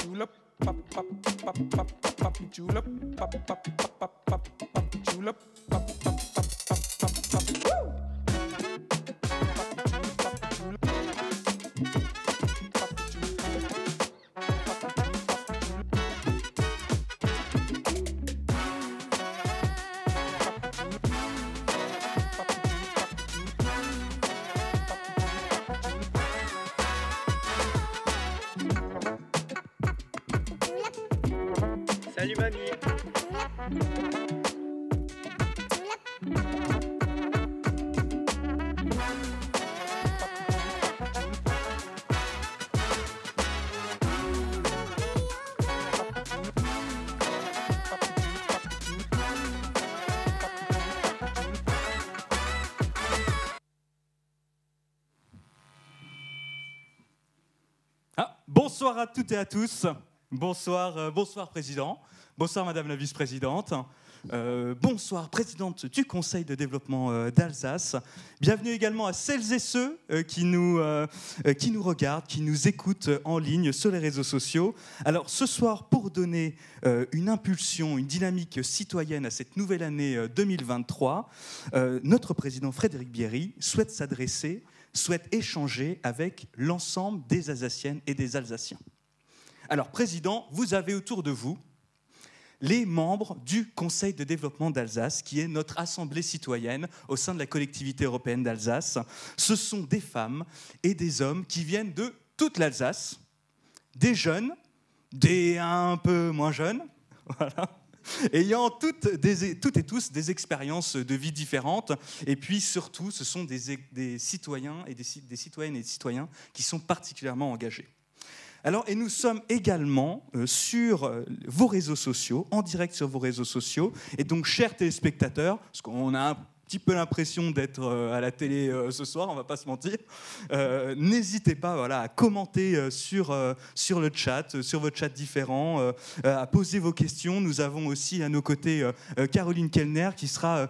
julep, pop pop pop pop pop julep, pop pop pop pop pop julep, pop pop pop pop pop pop. Salut mamie. Bonsoir à toutes et à tous. Bonsoir Président. Bonsoir Madame la Vice-Présidente. Bonsoir Présidente du Conseil de développement d'Alsace. Bienvenue également à celles et ceux qui nous regardent, qui nous écoutent en ligne sur les réseaux sociaux. Alors ce soir, pour donner une impulsion, une dynamique citoyenne à cette nouvelle année 2023, notre Président Frédéric Bierry souhaite échanger avec l'ensemble des Alsaciennes et des Alsaciens. Alors, Président, vous avez autour de vous les membres du Conseil de développement d'Alsace, qui est notre assemblée citoyenne au sein de la collectivité européenne d'Alsace. Ce sont des femmes et des hommes qui viennent de toute l'Alsace, des jeunes, des un peu moins jeunes, voilà, ayant toutes et tous des expériences de vie différentes. Et puis surtout, ce sont des citoyens et des citoyennes et des citoyens qui sont particulièrement engagés. Alors, et nous sommes également sur vos réseaux sociaux, en direct sur vos réseaux sociaux. Et donc, chers téléspectateurs, parce qu'on a un petit peu l'impression d'être à la télé ce soir, on ne va pas se mentir, n'hésitez pas à commenter sur le chat, sur vos chats différents, à poser vos questions. Nous avons aussi à nos côtés Caroline Kellner qui sera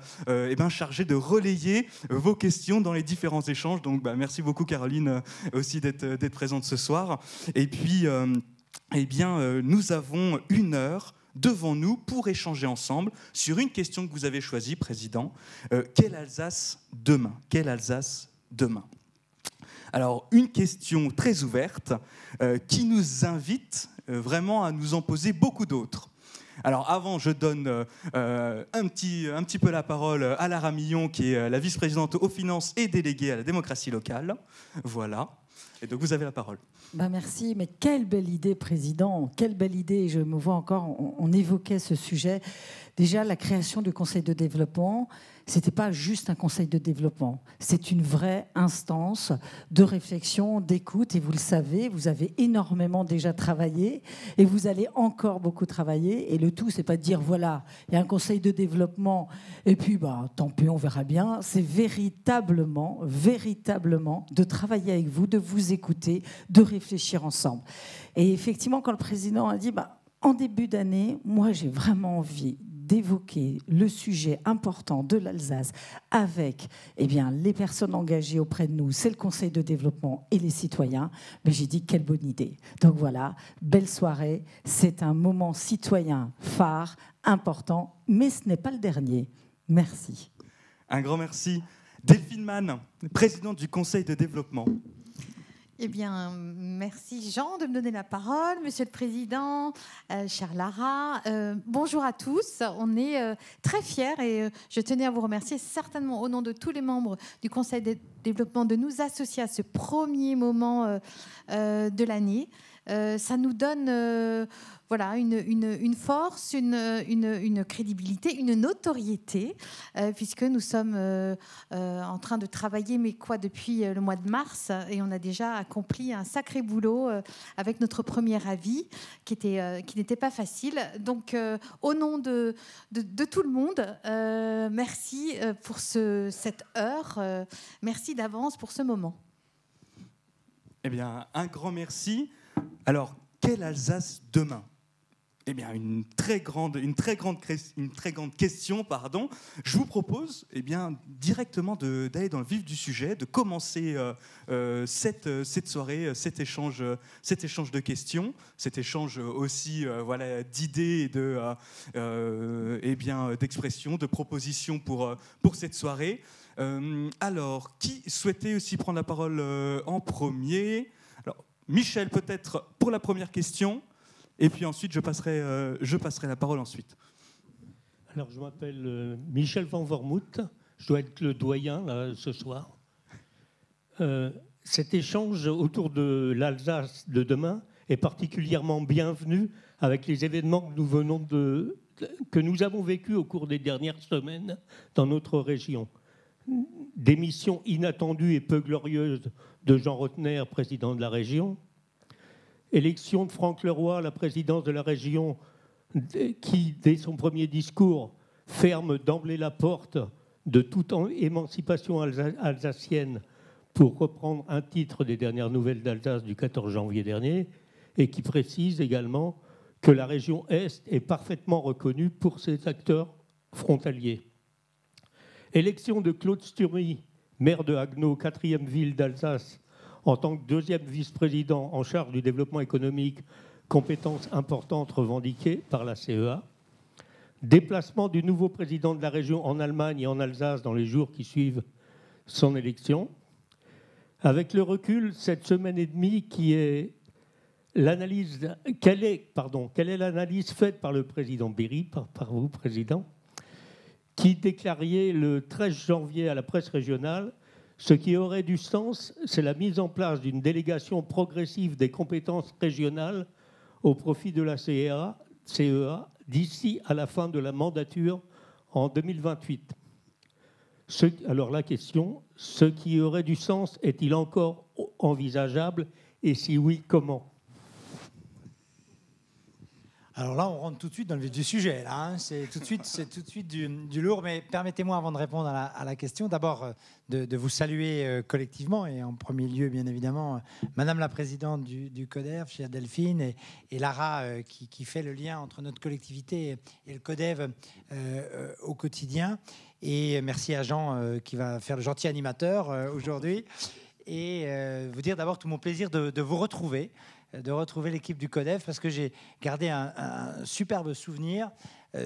chargée de relayer vos questions dans les différents échanges. Donc merci beaucoup Caroline aussi d'être présente ce soir. Et puis nous avons 1 heure devant nous pour échanger ensemble sur une question que vous avez choisie, Président. Quelle Alsace demain ? Quelle Alsace demain ? Alors, une question très ouverte qui nous invite vraiment à nous en poser beaucoup d'autres. Alors avant, je donne un petit peu la parole à Lara Millon, qui est la vice-présidente aux finances et déléguée à la démocratie locale. Voilà. Et donc vous avez la parole. Merci, mais quelle belle idée, Président, quelle belle idée. Je me vois encore, on évoquait ce sujet. Déjà, la création du Conseil de développement, ce n'était pas juste un Conseil de développement. C'est une vraie instance de réflexion, d'écoute. Et vous le savez, vous avez énormément déjà travaillé et vous allez encore beaucoup travailler. Et le tout, ce n'est pas de dire, voilà, il y a un Conseil de développement et puis, tant pis, on verra bien. C'est véritablement de travailler avec vous, de vous écouter, de réfléchir ensemble. Et effectivement, quand le Président a dit, en début d'année, moi, j'ai vraiment envie d'évoquer le sujet important de l'Alsace avec les personnes engagées auprès de nous, c'est le Conseil de développement et les citoyens. Mais j'ai dit, quelle bonne idée. Donc voilà, belle soirée. C'est un moment citoyen phare, important, mais ce n'est pas le dernier. Merci. Un grand merci. Delphine Mann, présidente du Conseil de développement. Eh bien, merci Jean de me donner la parole, Monsieur le Président, chère Lara. Bonjour à tous. On est très fiers et je tenais à vous remercier certainement au nom de tous les membres du Conseil de développement de nous associer à ce premier moment de l'année. Ça nous donne une force, une crédibilité, une notoriété, puisque nous sommes en train de travailler, depuis le mois de mars, et on a déjà accompli un sacré boulot avec notre premier avis, qui n'était pas facile. Donc, au nom de tout le monde, merci pour cette heure, merci d'avance pour ce moment. Eh bien, un grand merci. Alors, quelle Alsace demain ? eh bien, une très grande question, pardon. Je vous propose directement d'aller dans le vif du sujet, de commencer cette soirée, cet échange de questions, cet échange aussi d'idées et d'expressions, de propositions pour cette soirée. Alors, qui souhaitait aussi prendre la parole en premier? Alors, Michel, peut-être pour la première question. Et puis ensuite, je passerai la parole ensuite. Alors, je m'appelle Michel Van Wormout. Je dois être le doyen là, ce soir. Cet échange autour de l'Alsace de demain est particulièrement bienvenu avec les événements que nous avons vécus au cours des dernières semaines dans notre région. Démission inattendue et peu glorieuse de Jean Rotner, président de la région. Élection de Franck Leroy à la présidence de la région qui, dès son premier discours, ferme d'emblée la porte de toute émancipation alsacienne, pour reprendre un titre des dernières nouvelles d'Alsace du 14 janvier dernier, et qui précise également que la région Est est parfaitement reconnue pour ses acteurs frontaliers. Élection de Claude Sturmy, maire de Haguenau, 4e ville d'Alsace, en tant que 2e vice-président en charge du développement économique, compétence importante revendiquée par la CEA. Déplacement du nouveau président de la région en Allemagne et en Alsace dans les jours qui suivent son élection. Avec le recul, cette semaine et demie quelle est l'analyse faite par le président Berry, par vous, président, qui déclariez le 13 janvier à la presse régionale: ce qui aurait du sens, c'est la mise en place d'une délégation progressive des compétences régionales au profit de la CEA d'ici à la fin de la mandature en 2028. Alors la question, ce qui aurait du sens est-il encore envisageable, et si oui, comment? Alors là, on rentre tout de suite dans le vif du sujet. Là, hein. C'est tout de suite du lourd. Mais permettez-moi, avant de répondre à la question, d'abord de vous saluer collectivement, et en premier lieu, bien évidemment, Madame la Présidente du CODEV, chère Delphine, et Lara, qui fait le lien entre notre collectivité et le CODEV au quotidien. Et merci à Jean, qui va faire le gentil animateur aujourd'hui. Et vous dire d'abord tout mon plaisir de vous retrouver. De retrouver l'équipe du CODEV, parce que j'ai gardé un superbe souvenir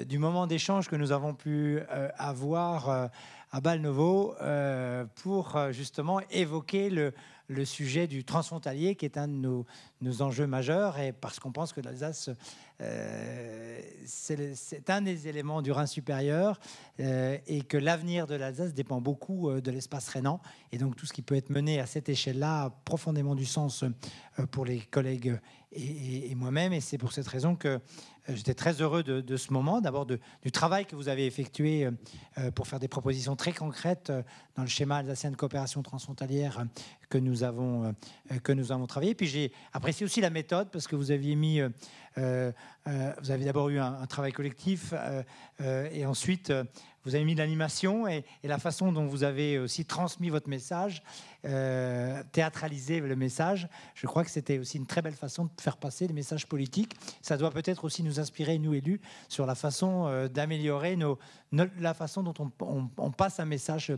du moment d'échange que nous avons pu avoir à Bâle-Novo pour justement évoquer le sujet du transfrontalier, qui est un de nos enjeux majeurs, et parce qu'on pense que l'Alsace, c'est un des éléments du Rhin supérieur, et que l'avenir de l'Alsace dépend beaucoup de l'espace rhénan, et donc tout ce qui peut être mené à cette échelle-là a profondément du sens pour les collègues et moi-même, et c'est pour cette raison que j'étais très heureux de ce moment, d'abord du travail que vous avez effectué pour faire des propositions très concrètes dans le schéma alsacien de coopération transfrontalière que nous avons travaillé. Puis j'ai apprécié aussi la méthode, parce que vous aviez mis, vous avez d'abord eu un travail collectif, et ensuite vous avez mis de l'animation, et la façon dont vous avez aussi transmis votre message, théâtralisé le message. Je crois que c'était aussi une très belle façon de faire passer des messages politiques. Ça doit peut-être aussi nous inspirer, nous élus, sur la façon d'améliorer la façon dont on passe un message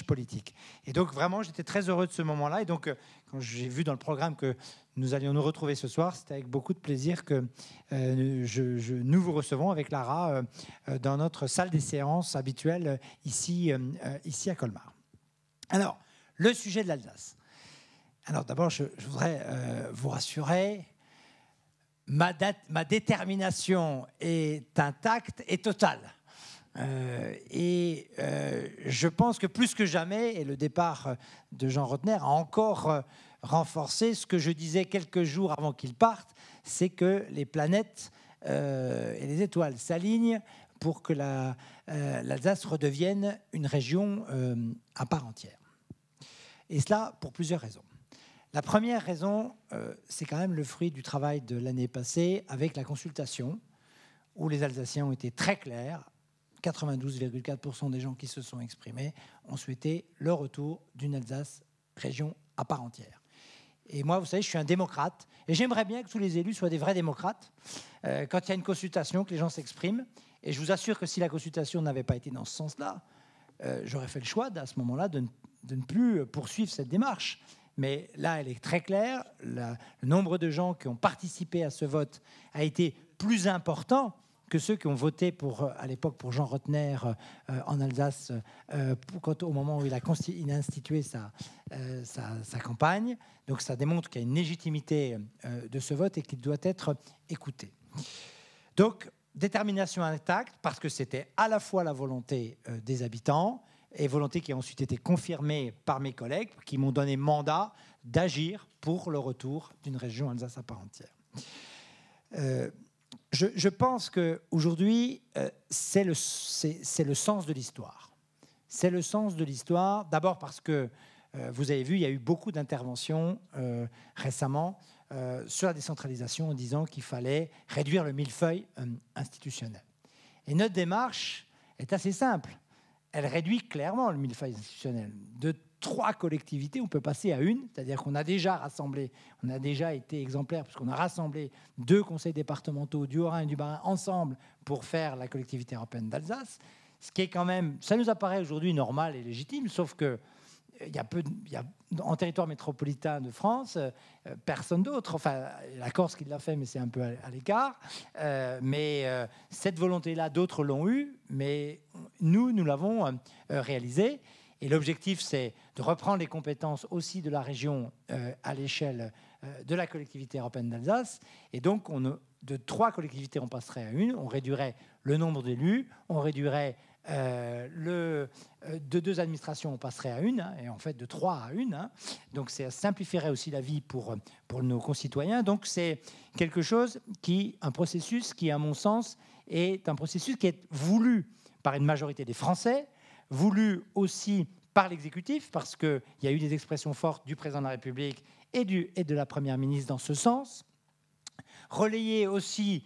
politique. Et donc vraiment, j'étais très heureux de ce moment-là. Et donc, quand j'ai vu dans le programme que nous allions nous retrouver ce soir, c'était avec beaucoup de plaisir que nous vous recevons avec Lara dans notre salle des séances habituelle ici à Colmar. Alors, le sujet de l'Alsace. Alors d'abord, je voudrais vous rassurer, ma détermination est intacte et totale. Je pense que plus que jamais, et le départ de Jean Rotner a encore renforcé ce que je disais quelques jours avant qu'il parte, c'est que les planètes et les étoiles s'alignent pour que l'Alsace redevienne une région à part entière. Et cela pour plusieurs raisons. La première raison, c'est quand même le fruit du travail de l'année passée avec la consultation, où les Alsaciens ont été très clairs. 92,4% des gens qui se sont exprimés ont souhaité le retour d'une Alsace région à part entière. Et moi, vous savez, je suis un démocrate. Et j'aimerais bien que tous les élus soient des vrais démocrates. Quand il y a une consultation, que les gens s'expriment. Et je vous assure que si la consultation n'avait pas été dans ce sens-là, j'aurais fait le choix, à ce moment-là, de ne plus poursuivre cette démarche. Mais là, elle est très claire. Le nombre de gens qui ont participé à ce vote a été plus important que ceux qui ont voté à l'époque pour Jean Rotner en Alsace au moment où il a institué sa campagne. Donc ça démontre qu'il y a une légitimité de ce vote et qu'il doit être écouté. Donc détermination intacte parce que c'était à la fois la volonté des habitants et volonté qui a ensuite été confirmée par mes collègues qui m'ont donné mandat d'agir pour le retour d'une région Alsace à part entière. Je pense qu'aujourd'hui, c'est le sens de l'histoire. C'est le sens de l'histoire, d'abord parce que, vous avez vu, il y a eu beaucoup d'interventions récemment sur la décentralisation en disant qu'il fallait réduire le millefeuille institutionnel. Et notre démarche est assez simple. Elle réduit clairement le millefeuille institutionnel. De 3 collectivités, on peut passer à 1, c'est-à-dire qu'on a déjà rassemblé, on a déjà été exemplaire, puisqu'on a rassemblé 2 conseils départementaux du Haut-Rhin et du Bas-Rhin ensemble pour faire la collectivité européenne d'Alsace, ce qui est quand même, ça nous apparaît aujourd'hui normal et légitime, sauf que en territoire métropolitain de France, personne d'autre, enfin la Corse qui l'a fait, mais c'est un peu à l'écart, mais cette volonté-là, d'autres l'ont eue, mais nous l'avons réalisée. Et l'objectif, c'est de reprendre les compétences aussi de la région à l'échelle de la collectivité européenne d'Alsace. Et donc, de 3 collectivités, on passerait à 1. On réduirait le nombre d'élus. On réduirait de 2 administrations, on passerait à 1. Et en fait, de 3 à 1. Donc, ça simplifierait aussi la vie pour nos concitoyens. Donc, c'est quelque chose un processus qui, à mon sens, est un processus qui est voulu par une majorité des Français, voulu aussi par l'exécutif, parce qu'il y a eu des expressions fortes du président de la République et de la Première ministre dans ce sens, relayé aussi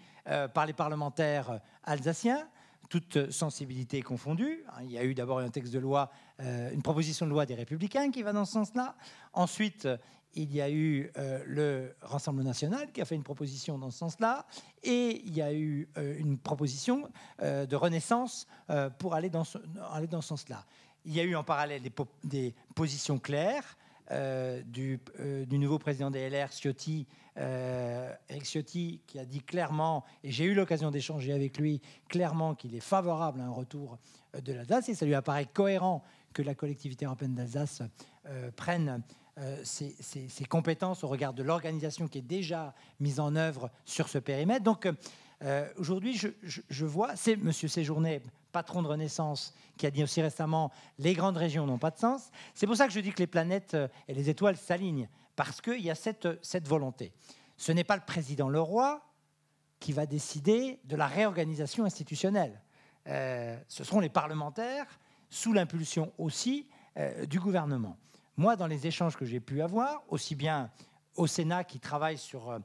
par les parlementaires alsaciens, toutes sensibilités confondues. Il y a eu d'abord un texte de loi, une proposition de loi des Républicains qui va dans ce sens-là. Ensuite, il y a eu le Rassemblement national qui a fait une proposition dans ce sens-là, et il y a eu une proposition de Renaissance pour aller dans ce sens-là. Il y a eu en parallèle des positions claires du nouveau président des LR, Ciotti, Éric Ciotti, qui a dit clairement, et j'ai eu l'occasion d'échanger avec lui, clairement qu'il est favorable à un retour de l'Alsace, et ça lui apparaît cohérent que la collectivité européenne d'Alsace prenne ses compétences au regard de l'organisation qui est déjà mise en œuvre sur ce périmètre. Donc aujourd'hui, je vois, c'est M. Séjourné, patron de Renaissance, qui a dit aussi récemment « les grandes régions n'ont pas de sens ». C'est pour ça que je dis que les planètes et les étoiles s'alignent, parce qu'il y a cette volonté. Ce n'est pas le président Leroy qui va décider de la réorganisation institutionnelle. Ce seront les parlementaires, sous l'impulsion aussi du gouvernement. Moi, dans les échanges que j'ai pu avoir, aussi bien au Sénat qui travaille sur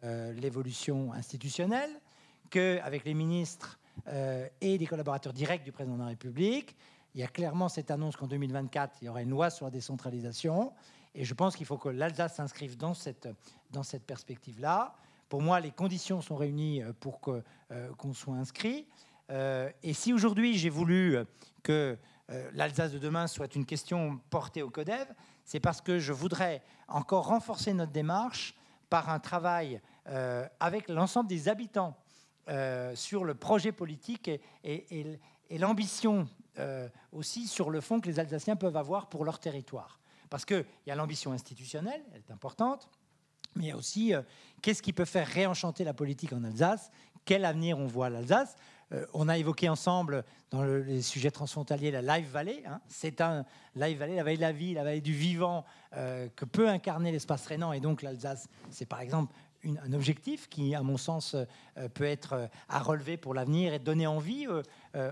l'évolution institutionnelle, qu'avec les ministres et des collaborateurs directs du président de la République, il y a clairement cette annonce qu'en 2024, il y aura une loi sur la décentralisation. Et je pense qu'il faut que l'Alsace s'inscrive dans cette perspective-là. Pour moi, les conditions sont réunies pour qu'on soit inscrit. Et si aujourd'hui, j'ai voulu que l'Alsace de demain soit une question portée au CODEV, c'est parce que je voudrais encore renforcer notre démarche par un travail avec l'ensemble des habitants sur le projet politique et l'ambition aussi sur le fond que les Alsaciens peuvent avoir pour leur territoire. Parce qu'il y a l'ambition institutionnelle, elle est importante, mais il y a aussi qu'est-ce qui peut faire réenchanter la politique en Alsace, quel avenir on voit à l'Alsace. On a évoqué ensemble dans les sujets transfrontaliers la Life Valley. C'est un Life Valley, la vallée de la vie, la vallée du vivant que peut incarner l'espace rhénan. Et donc l'Alsace, c'est par exemple un objectif qui, à mon sens, peut être à relever pour l'avenir et donner envie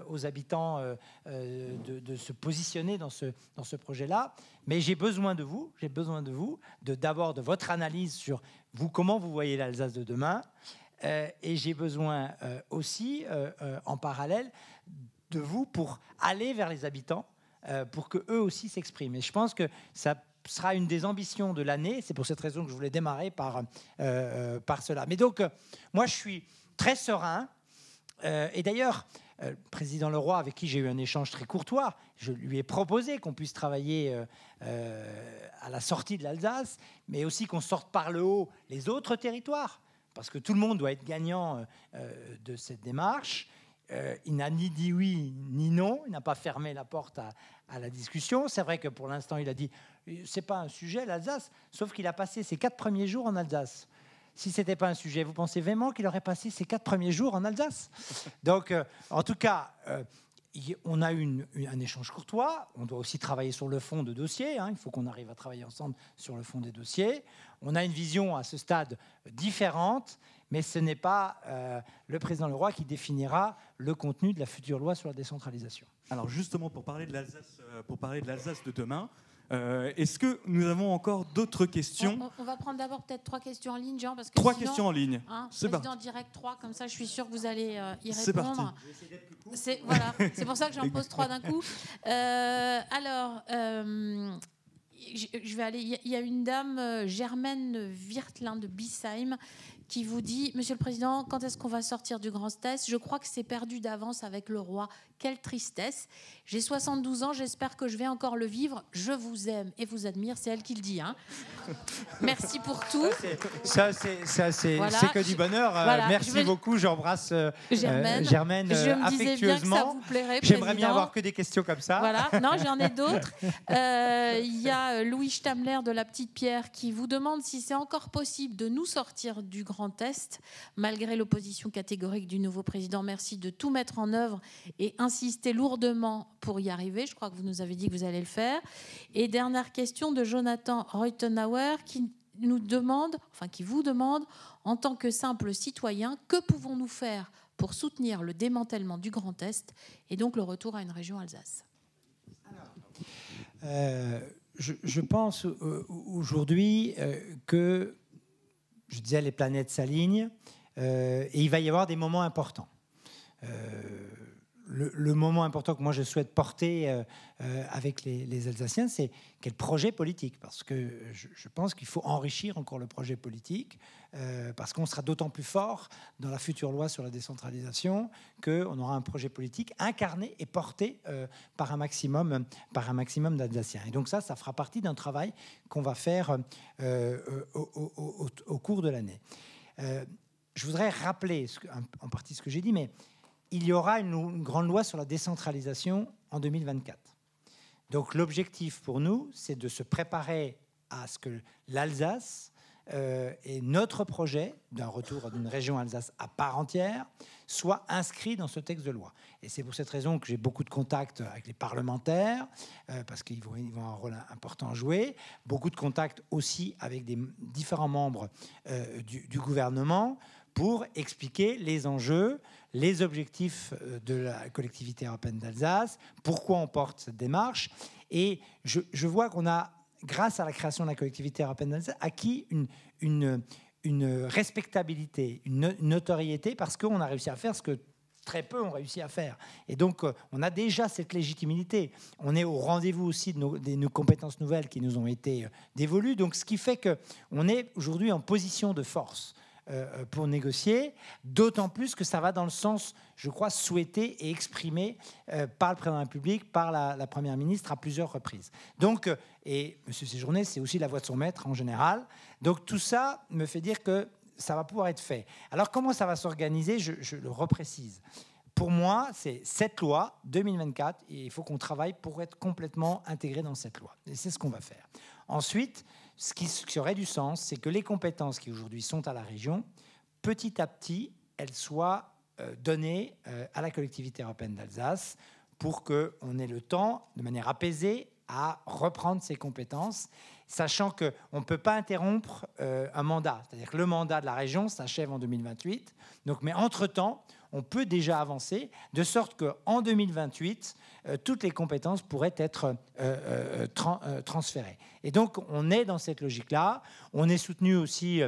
aux habitants de se positionner dans ce projet-là. Mais j'ai besoin de vous, d'abord de votre analyse sur comment vous voyez l'Alsace de demain. Et j'ai besoin aussi, en parallèle, de vous pour aller vers les habitants, pour qu'eux aussi s'expriment. Et je pense que ça sera une des ambitions de l'année. C'est pour cette raison que je voulais démarrer par cela. Mais donc, moi, je suis très serein. Et d'ailleurs, le président Leroy, avec qui j'ai eu un échange très courtois, je lui ai proposé qu'on puisse travailler à la sortie de l'Alsace, mais aussi qu'on sorte par le haut les autres territoires, parce que tout le monde doit être gagnant de cette démarche. Il n'a ni dit oui ni non, il n'a pas fermé la porte à la discussion. C'est vrai que pour l'instant, il a dit c'est pas un sujet, l'Alsace, sauf qu'il a passé ses 4 premiers jours en Alsace. Si ce n'était pas un sujet, vous pensez vraiment qu'il aurait passé ses 4 premiers jours en Alsace? Donc, en tout cas, on a eu un échange courtois. On doit aussi travailler sur le fond de dossiers. Il faut qu'on arrive à travailler ensemble sur le fond des dossiers. On a une vision à ce stade différente, mais ce n'est pas le président Leroy qui définira le contenu de la future loi sur la décentralisation. Alors justement, pour parler de l'Alsace de demain, est-ce que nous avons encore d'autres questions? On va prendre d'abord peut-être 3 questions en ligne, Jean, parce que 3 sinon, questions en ligne. C'est président direct 3, comme ça je suis sûre que vous allez y C'est répondre. parti. Voilà, c'est pour ça que j'en pose 3 d'un coup. Je vais aller. Il y a une dame, Germaine Wirtlein de Bissheim, qui vous dit: Monsieur le Président, quand est-ce qu'on va sortir du Grand Est? Je crois que c'est perdu d'avance avec le roi. Quelle tristesse. J'ai 72 ans, j'espère que je vais encore le vivre. Je vous aime et vous admire. C'est elle qui le dit. Merci pour tout. Ça, c'est que du bonheur. Voilà. Merci beaucoup. J'embrasse Germaine je me disais bien que ça affectueusement. vous plairait, J'aimerais bien avoir que des questions comme ça. Voilà. Non, j'en ai d'autres. Il y a Louis Stamler de La Petite Pierre qui vous demande si c'est encore possible de nous sortir du Grand Est, malgré l'opposition catégorique du nouveau président. Merci de tout mettre en œuvre et insister lourdement pour y arriver. Je crois que vous nous avez dit que vous allez le faire. Et dernière question de Jonathan Reutenauer qui vous demande, en tant que simple citoyen, que pouvons-nous faire pour soutenir le démantèlement du Grand Est et donc le retour à une région Alsace? Je pense aujourd'hui que, je disais, les planètes s'alignent et il va y avoir des moments importants. Le moment important que moi je souhaite porter avec les Alsaciens, c'est quel projet politique, parce que je pense qu'il faut enrichir encore le projet politique, parce qu'on sera d'autant plus fort dans la future loi sur la décentralisation qu'on aura un projet politique incarné et porté par un maximum d'Alsaciens. Et donc ça fera partie d'un travail qu'on va faire au cours de l'année. Je voudrais rappeler en partie ce que j'ai dit, mais il y aura une grande loi sur la décentralisation en 2024. Donc l'objectif pour nous, c'est de se préparer à ce que l'Alsace et notre projet d'un retour d'une région Alsace à part entière soit inscrit dans ce texte de loi. Et c'est pour cette raison que j'ai beaucoup de contacts avec les parlementaires, parce qu'ils vont avoir un rôle important à jouer, beaucoup de contacts aussi avec des différents membres du gouvernement, pour expliquer les enjeux, les objectifs de la collectivité européenne d'Alsace, pourquoi on porte cette démarche. Et je vois qu'on a, grâce à la création de la collectivité européenne d'Alsace, acquis une respectabilité, une notoriété, parce qu'on a réussi à faire ce que très peu ont réussi à faire. Et donc, on a déjà cette légitimité. On est au rendez-vous aussi de nos compétences nouvelles qui nous ont été dévolues. Donc, ce qui fait qu'on est aujourd'hui en position de force pour négocier, d'autant plus que ça va dans le sens, je crois, souhaité et exprimé par le président de la République, par la première ministre à plusieurs reprises. Donc, et M. Séjourné, c'est aussi la voix de son maître en général. Donc tout ça me fait dire que ça va pouvoir être fait. Alors comment ça va s'organiser? Je le reprécise. Pour moi, c'est cette loi 2024 et il faut qu'on travaille pour être complètement intégré dans cette loi. Et c'est ce qu'on va faire. Ensuite, ce qui aurait du sens, c'est que les compétences qui aujourd'hui sont à la région, petit à petit, elles soient données à la collectivité européenne d'Alsace pour qu'on ait le temps, de manière apaisée, à reprendre ces compétences, sachant qu'on ne peut pas interrompre un mandat. C'est-à-dire que le mandat de la région s'achève en 2028. Donc, mais entre-temps, on peut déjà avancer, de sorte qu'en 2028, toutes les compétences pourraient être transférées. Et donc, on est dans cette logique-là. On est soutenu aussi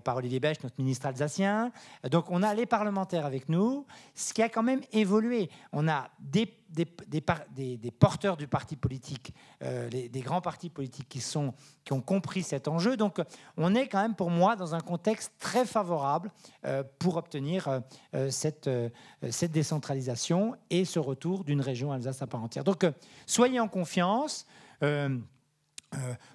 par Olivier Bech, notre ministre alsacien. Donc, on a les parlementaires avec nous, ce qui a quand même évolué. On a des des porteurs du parti politique, des grands partis politiques qui ont compris cet enjeu. Donc on est quand même pour moi dans un contexte très favorable pour obtenir cette décentralisation et ce retour d'une région Alsace à part entière. Donc soyez en confiance.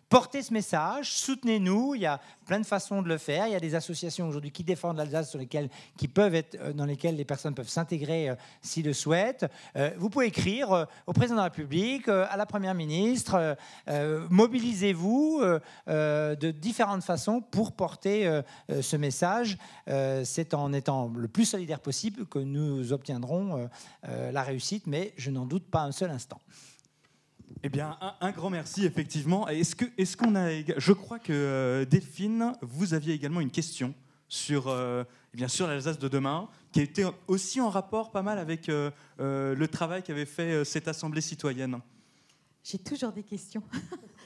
Portez ce message, soutenez-nous. Il y a plein de façons de le faire. Il y a des associations aujourd'hui qui défendent l'Alsace dans lesquelles les personnes peuvent s'intégrer s'ils le souhaitent. Vous pouvez écrire au président de la République, à la première ministre. Mobilisez-vous de différentes façons pour porter ce message. C'est en étant le plus solidaire possible que nous obtiendrons la réussite, mais je n'en doute pas un seul instant. Eh bien, un grand merci, effectivement. Est-ce qu'on a... Je crois que, Delphine, vous aviez également une question sur l'Alsace de demain, qui était aussi en rapport pas mal avec le travail qu'avait fait cette Assemblée citoyenne. J'ai toujours des questions.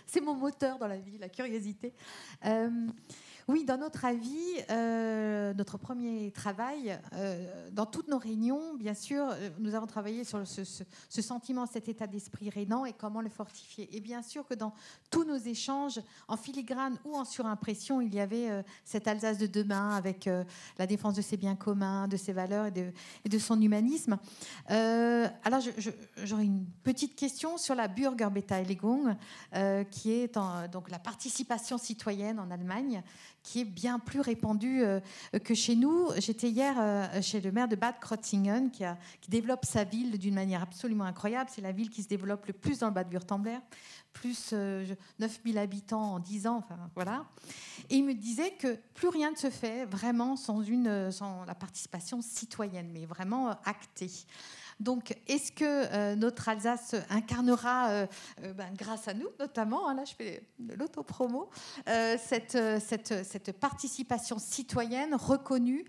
C'est mon moteur dans la vie, la curiosité. Oui, dans notre avis, notre premier travail, dans toutes nos réunions, bien sûr, nous avons travaillé sur ce sentiment, cet état d'esprit rhénan et comment le fortifier. Et bien sûr que dans tous nos échanges, en filigrane ou en surimpression, il y avait cette Alsace de demain avec la défense de ses biens communs, de ses valeurs et de son humanisme. Alors, j'aurais une petite question sur la Bürgerbeteiligung, qui est donc la participation citoyenne en Allemagne, qui est bien plus répandue que chez nous. J'étais hier chez le maire de Bad Krozingen, qui développe sa ville d'une manière absolument incroyable. C'est la ville qui se développe le plus dans le Bade-Württemberg, plus 9000 habitants en 10 ans. Enfin, voilà. Et il me disait que plus rien ne se fait vraiment sans la participation citoyenne, mais vraiment actée. Donc, est-ce que notre Alsace incarnera, grâce à nous notamment, là je fais de l'autopromo, cette participation citoyenne reconnue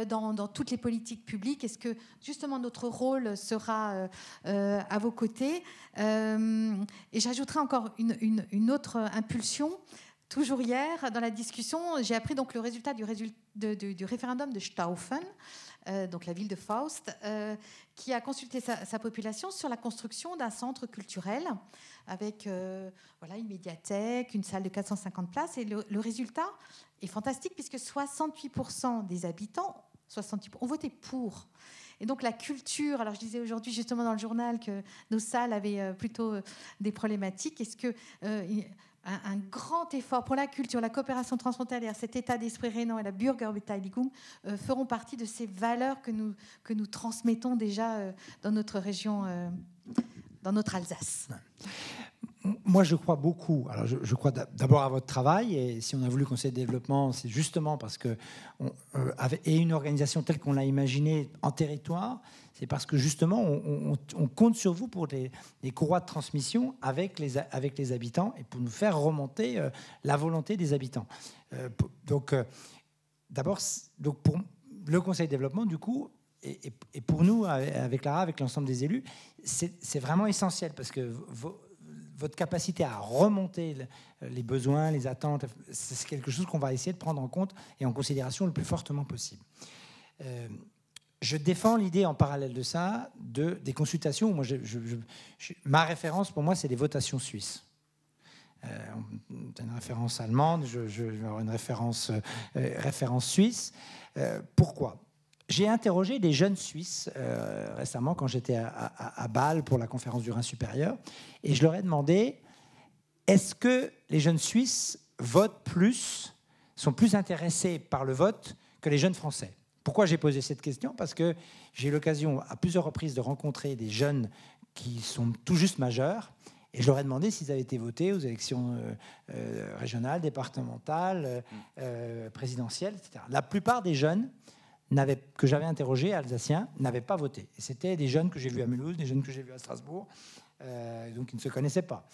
dans toutes les politiques publiques? Est-ce que justement notre rôle sera à vos côtés? Et j'ajouterai encore une autre impulsion. Toujours hier, dans la discussion, j'ai appris donc le résultat du référendum de Staufen, donc la ville de Faust, qui a consulté sa population sur la construction d'un centre culturel avec une médiathèque, une salle de 450 places. Et le résultat est fantastique puisque 68% des habitants ont voté pour. Et donc la culture, alors je disais aujourd'hui justement dans le journal que nos salles avaient plutôt des problématiques. Est-ce que... un grand effort pour la culture, la coopération transfrontalière, cet état d'esprit rhénan et la Bürgerbeteiligung feront partie de ces valeurs que nous transmettons déjà dans notre région, dans notre Alsace. Moi, je crois beaucoup. Alors, je crois d'abord à votre travail. Et si on a voulu Conseil de développement, c'est justement parce que et une organisation telle qu'on l'a imaginée en territoire, c'est parce que justement, on compte sur vous pour les courroies de transmission avec les habitants et pour nous faire remonter la volonté des habitants. D'abord, pour le Conseil de développement, du coup, et pour nous, avec Lara, avec l'ensemble des élus, c'est vraiment essentiel parce que votre capacité à remonter les besoins, les attentes, c'est quelque chose qu'on va essayer de prendre en compte et en considération le plus fortement possible. Je défends l'idée en parallèle de ça des consultations. Moi, ma référence, pour moi, c'est les votations suisses. Une référence allemande, je vais avoir une référence suisse. Pourquoi ? J'ai interrogé des jeunes Suisses récemment quand j'étais à Bâle pour la conférence du Rhin supérieur et je leur ai demandé est-ce que les jeunes Suisses sont plus intéressés par le vote que les jeunes Français. Pourquoi j'ai posé cette question ? Parce que j'ai eu l'occasion à plusieurs reprises de rencontrer des jeunes qui sont tout juste majeurs et je leur ai demandé s'ils avaient été votés aux élections régionales, départementales, présidentielles, etc. La plupart des jeunes que j'avais interrogés, alsaciens, n'avaient pas voté. Et c'était des jeunes que j'ai vus à Mulhouse, des jeunes que j'ai vus à Strasbourg, donc ils ne se connaissaient pas.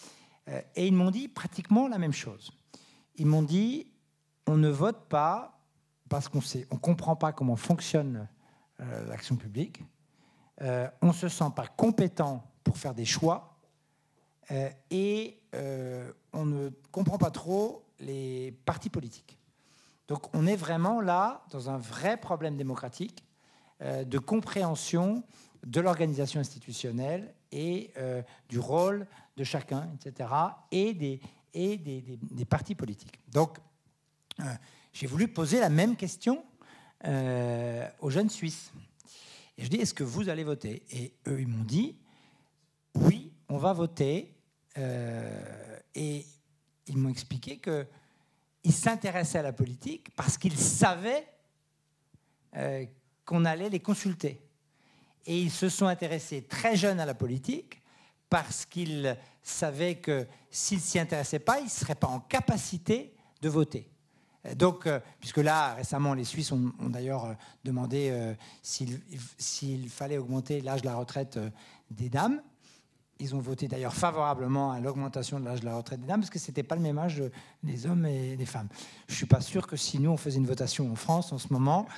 Et ils m'ont dit pratiquement la même chose. Ils m'ont dit, on ne vote pas parce qu'on ne comprend pas comment fonctionne l'action publique, on ne se sent pas compétent pour faire des choix, et on ne comprend pas trop les partis politiques. Donc on est vraiment là dans un vrai problème démocratique de compréhension de l'organisation institutionnelle et du rôle de chacun, etc., et des partis politiques. Donc, j'ai voulu poser la même question aux jeunes Suisses. Et je dis, est-ce que vous allez voter? Et eux, ils m'ont dit, oui, on va voter. Et ils m'ont expliqué qu'ils s'intéressaient à la politique parce qu'ils savaient qu'on allait les consulter. Et ils se sont intéressés très jeunes à la politique parce qu'ils savaient que s'ils ne s'y intéressaient pas, ils ne seraient pas en capacité de voter. Donc, puisque là, récemment, les Suisses ont d'ailleurs demandé s'il fallait augmenter l'âge de la retraite des dames. Ils ont voté d'ailleurs favorablement à l'augmentation de l'âge de la retraite des dames, parce que ce n'était pas le même âge des hommes et des femmes. Je ne suis pas sûr que si nous, on faisait une votation en France en ce moment,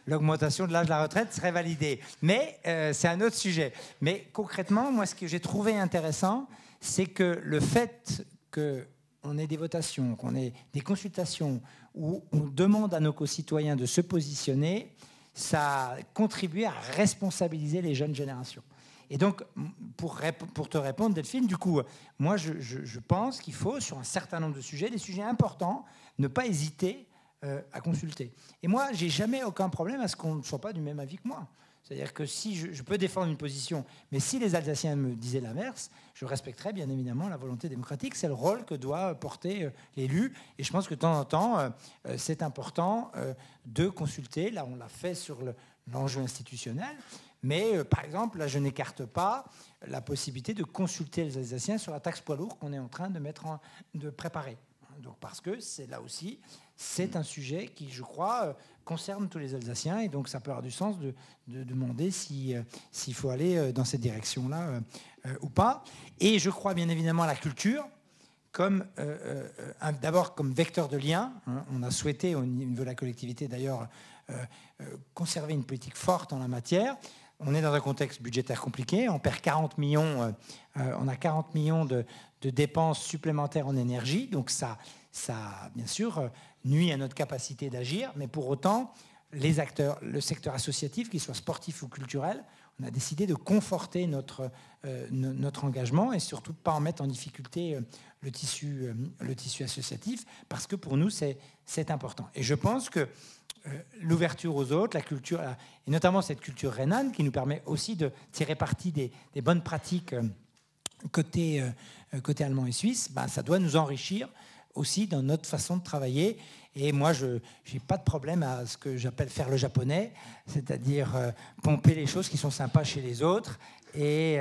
l'augmentation de l'âge de la retraite serait validée. Mais c'est un autre sujet. Mais concrètement, moi, ce que j'ai trouvé intéressant, c'est que le fait qu'on ait des votations, qu'on ait des consultations où on demande à nos concitoyens de se positionner, ça a contribué à responsabiliser les jeunes générations. Et donc, pour te répondre, Delphine, du coup, moi, je pense qu'il faut, sur un certain nombre de sujets, des sujets importants, ne pas hésiter à consulter. Et moi, j'ai jamais aucun problème à ce qu'on ne soit pas du même avis que moi. C'est-à-dire que si je peux défendre une position, mais si les Alsaciens me disaient l'inverse, je respecterais bien évidemment la volonté démocratique. C'est le rôle que doit porter l'élu. Et je pense que de temps en temps, c'est important de consulter. Là, on l'a fait sur l'enjeu institutionnel. Mais, par exemple, là, je n'écarte pas la possibilité de consulter les Alsaciens sur la taxe poids lourd qu'on est en train de préparer. Donc, parce que c'est là aussi, c'est un sujet qui, je crois, concerne tous les Alsaciens. Et donc, ça peut avoir du sens de demander s'il faut aller dans cette direction-là ou pas. Et je crois bien évidemment à la culture, d'abord comme vecteur de lien. On a souhaité, au niveau de la collectivité d'ailleurs, conserver une politique forte en la matière. On est dans un contexte budgétaire compliqué. On perd 40 millions, on a 40 millions de dépenses supplémentaires en énergie. Donc ça bien sûr, nuit à notre capacité d'agir. Mais pour autant, les acteurs, le secteur associatif, qu'il soit sportif ou culturel, on a décidé de conforter notre engagement et surtout de ne pas en mettre en difficulté le tissu associatif, parce que pour nous, c'est important. Et je pense que l'ouverture aux autres, la culture, et notamment cette culture rhénane, qui nous permet aussi de tirer parti des bonnes pratiques côté allemand et suisse, ça doit nous enrichir aussi dans notre façon de travailler. Et moi, je n'ai pas de problème à ce que j'appelle faire le japonais, c'est-à-dire pomper les choses qui sont sympas chez les autres et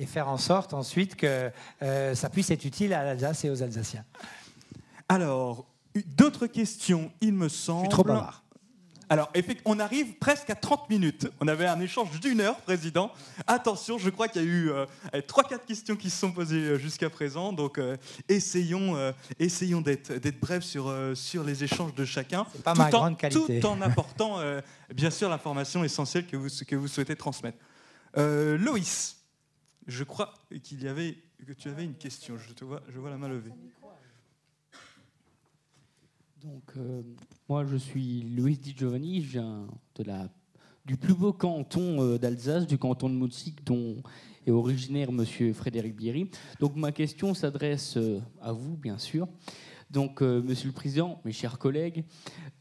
faire en sorte ensuite que ça puisse être utile à l'Alsace et aux Alsaciens. Alors, d'autres questions, il me semble. Je suis trop bavard. Alors, on arrive presque à 30 minutes. On avait un échange d'une heure, Président. Attention, je crois qu'il y a eu 3-4 questions qui se sont posées jusqu'à présent. Donc, essayons d'être brefs sur les échanges de chacun. C'est pas ma grande qualité. Tout en apportant, bien sûr, l'information essentielle que vous souhaitez transmettre. Loïs, je crois que tu avais une question. Je vois la main levée. Donc, moi, je suis Louis Di Giovanni, je viens du plus beau canton d'Alsace, du canton de Moutzik, dont est originaire Monsieur Frédéric Bierry. Donc, ma question s'adresse à vous, bien sûr. Donc, Monsieur le Président, mes chers collègues,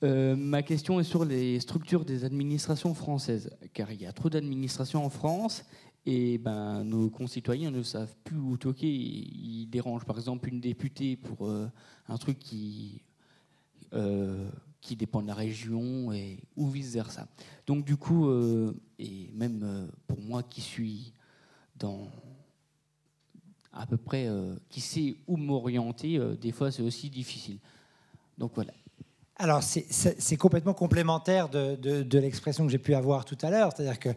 ma question est sur les structures des administrations françaises, car il y a trop d'administrations en France. Et nos concitoyens ne savent plus où toquer. Ils dérangent, par exemple, une députée pour un truc qui dépend de la région ou vice-versa. Donc du coup, et même pour moi qui suis à peu près, qui sait où m'orienter, des fois c'est aussi difficile. Donc voilà. Alors c'est complètement complémentaire de l'expression que j'ai pu avoir tout à l'heure, c'est-à-dire que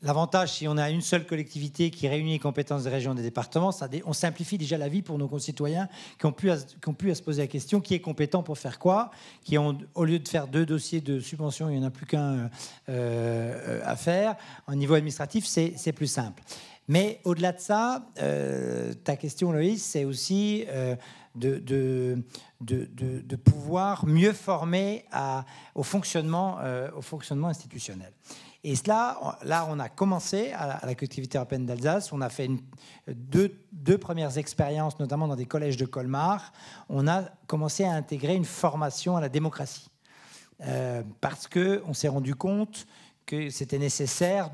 l'avantage, si on a une seule collectivité qui réunit les compétences des régions et des départements, on simplifie déjà la vie pour nos concitoyens qui ont pu à se poser la question qui est compétent pour faire quoi, qui ont, au lieu de faire 2 dossiers de subvention, il n'y en a plus qu'un à faire. Au niveau administratif, c'est plus simple. Mais au-delà de ça, ta question, Loïs, c'est aussi de pouvoir mieux former au fonctionnement institutionnel. Et là, on a commencé à la collectivité européenne d'Alsace. On a fait deux premières expériences, notamment dans des collèges de Colmar. On a commencé à intégrer une formation à la démocratie. Parce qu'on s'est rendu compte que c'était nécessaire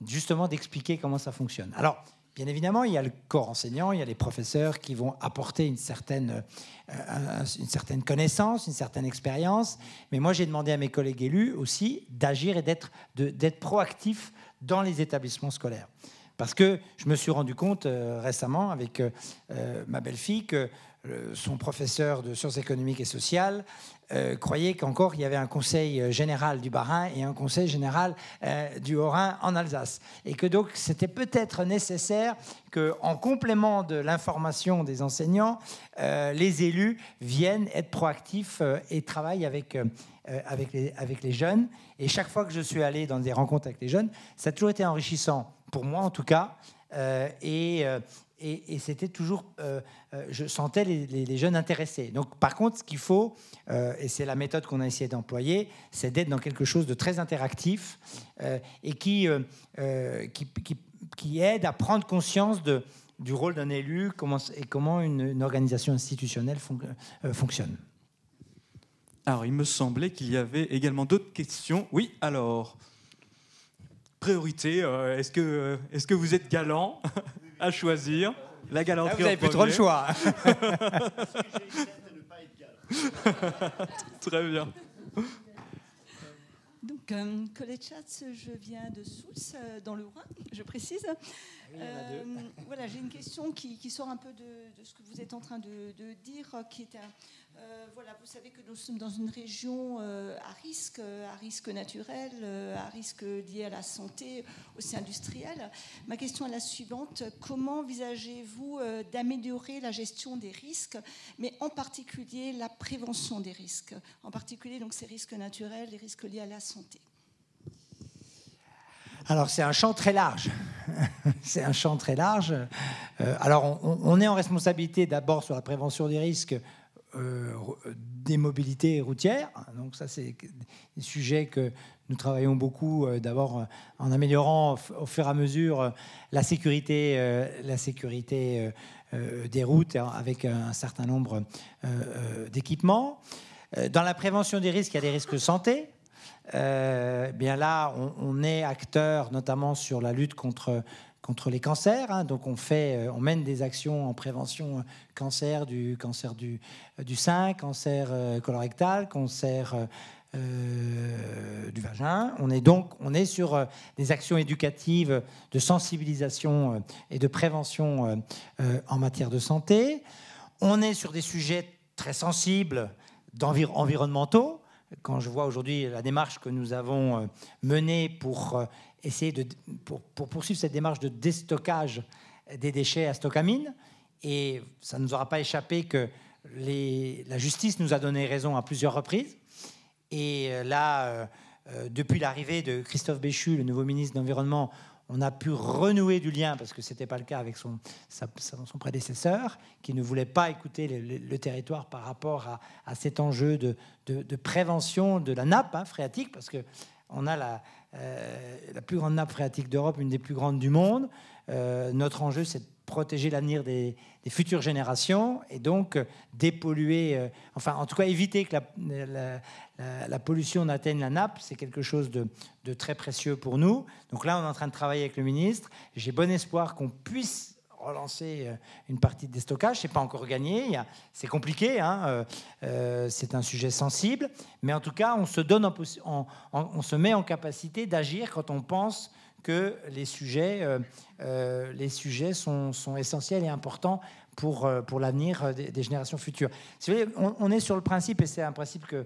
justement d'expliquer comment ça fonctionne. Alors, bien évidemment, il y a le corps enseignant, il y a les professeurs qui vont apporter une certaine connaissance, une certaine expérience. Mais moi, j'ai demandé à mes collègues élus aussi d'agir et d'être proactifs dans les établissements scolaires. Parce que je me suis rendu compte récemment avec ma belle-fille que son professeur de sciences économiques et sociales croyait qu'encore il y avait un conseil général du Bas-Rhin et un conseil général du Haut-Rhin en Alsace. Et que donc c'était peut-être nécessaire qu'en complément de l'information des enseignants, les élus viennent être proactifs et travaillent avec les jeunes. Et chaque fois que je suis allé dans des rencontres avec les jeunes, ça a toujours été enrichissant, pour moi en tout cas. Et c'était toujours, je sentais les jeunes intéressés. Donc, par contre, ce qu'il faut, et c'est la méthode qu'on a essayé d'employer, c'est d'être dans quelque chose de très interactif et qui aide à prendre conscience du rôle d'un élu et comment une organisation institutionnelle fonctionne. Alors, il me semblait qu'il y avait également d'autres questions. Oui, alors, priorité, est-ce que vous êtes galant à choisir la galanterie? Là, vous n'avez plus trop le choix. Très bien. Donc, Colette Schatz, je viens de Souls, dans le Haut-Rhin, je précise. Voilà, j'ai une question qui sort un peu de ce que vous êtes en train de dire, qui est voilà, vous savez que nous sommes dans une région à risque naturel, à risque lié à la santé, aussi industrielle. Ma question est la suivante. Comment envisagez-vous d'améliorer la gestion des risques, mais en particulier la prévention des risques, en particulier donc, ces risques naturels, les risques liés à la santé? Alors, c'est un champ très large. C'est un champ très large. Alors, on est en responsabilité d'abord sur la prévention des risques des mobilités routières. Donc ça, c'est des sujets que nous travaillons beaucoup, d'abord en améliorant au fur et à mesure la sécurité des routes avec un certain nombre d'équipements. Dans la prévention des risques, il y a des risques de santé. Bien là, on est acteur notamment sur la lutte contre les cancers, hein. Donc on mène des actions en prévention cancer du sein, cancer colorectal, cancer du vagin. On est sur des actions éducatives de sensibilisation et de prévention en matière de santé. On est sur des sujets très sensibles environnementaux. Quand je vois aujourd'hui la démarche que nous avons menée pour essayer pour poursuivre cette démarche de déstockage des déchets à Stocamine, et ça ne nous aura pas échappé que la justice nous a donné raison à plusieurs reprises. Et là, depuis l'arrivée de Christophe Béchu, le nouveau ministre de l'Environnement, on a pu renouer du lien, parce que ce n'était pas le cas avec son prédécesseur, qui ne voulait pas écouter le territoire par rapport à cet enjeu de prévention de la nappe phréatique, parce qu'on a la plus grande nappe phréatique d'Europe, une des plus grandes du monde. Notre enjeu, c'est de protéger l'avenir des futures générations et donc dépolluer, enfin en tout cas éviter que la pollution n'atteigne la nappe. C'est quelque chose de très précieux pour nous. Donc là, on est en train de travailler avec le ministre. J'ai bon espoir qu'on puisse relancer une partie de déstockage. Ce n'est pas encore gagné, c'est compliqué, hein. C'est un sujet sensible, mais en tout cas, on se met en capacité d'agir quand on pense que les sujets sont essentiels et importants pour l'avenir des générations futures. Si vous voulez, on est sur le principe, et c'est un principe que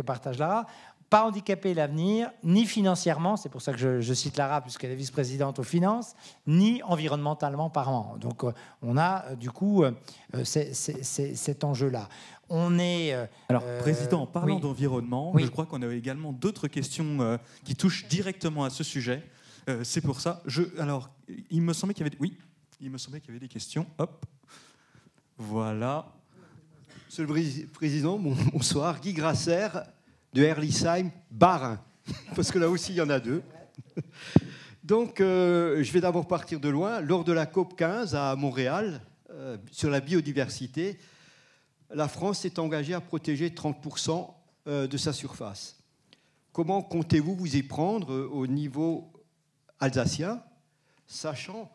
partage Lara, pas handicaper l'avenir, ni financièrement, c'est pour ça que je cite Lara, puisqu'elle est vice-présidente aux finances, ni environnementalement parlant. Donc on a du coup cet enjeu-là. Alors, Président, en parlant d'environnement, oui. Je crois qu'on a également d'autres questions qui touchent directement à ce sujet. C'est pour ça. Alors, il me semblait qu'il y avait des questions. Hop. Voilà. Monsieur le Président, bonsoir. Guy Grasser de Herlisheim, Bas-Rhin. Parce que là aussi, il y en a deux. Donc, je vais d'abord partir de loin. Lors de la COP 15 à Montréal, sur la biodiversité, la France s'est engagée à protéger 30% de sa surface. Comment comptez-vous vous y prendre au niveau alsacien, sachant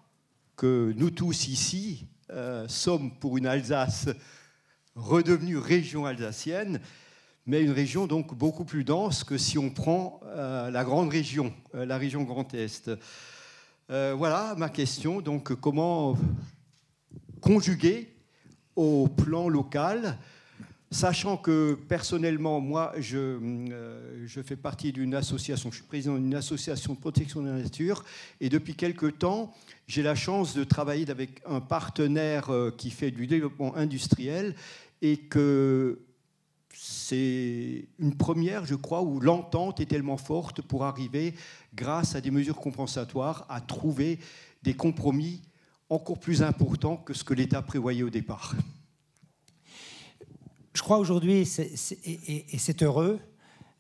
que nous tous ici sommes pour une Alsace redevenue région alsacienne, mais une région donc beaucoup plus dense que si on prend la grande région, la région Grand Est. Voilà ma question. Donc, comment conjuguer au plan local, sachant que personnellement, moi, je fais partie d'une association, je suis président d'une association de protection de la nature, et depuis quelque temps, j'ai la chance de travailler avec un partenaire qui fait du développement industriel, et que c'est une première, je crois, où l'entente est tellement forte pour arriver, grâce à des mesures compensatoires, à trouver des compromis encore plus importants que ce que l'État prévoyait au départ. Je crois aujourd'hui, et c'est heureux,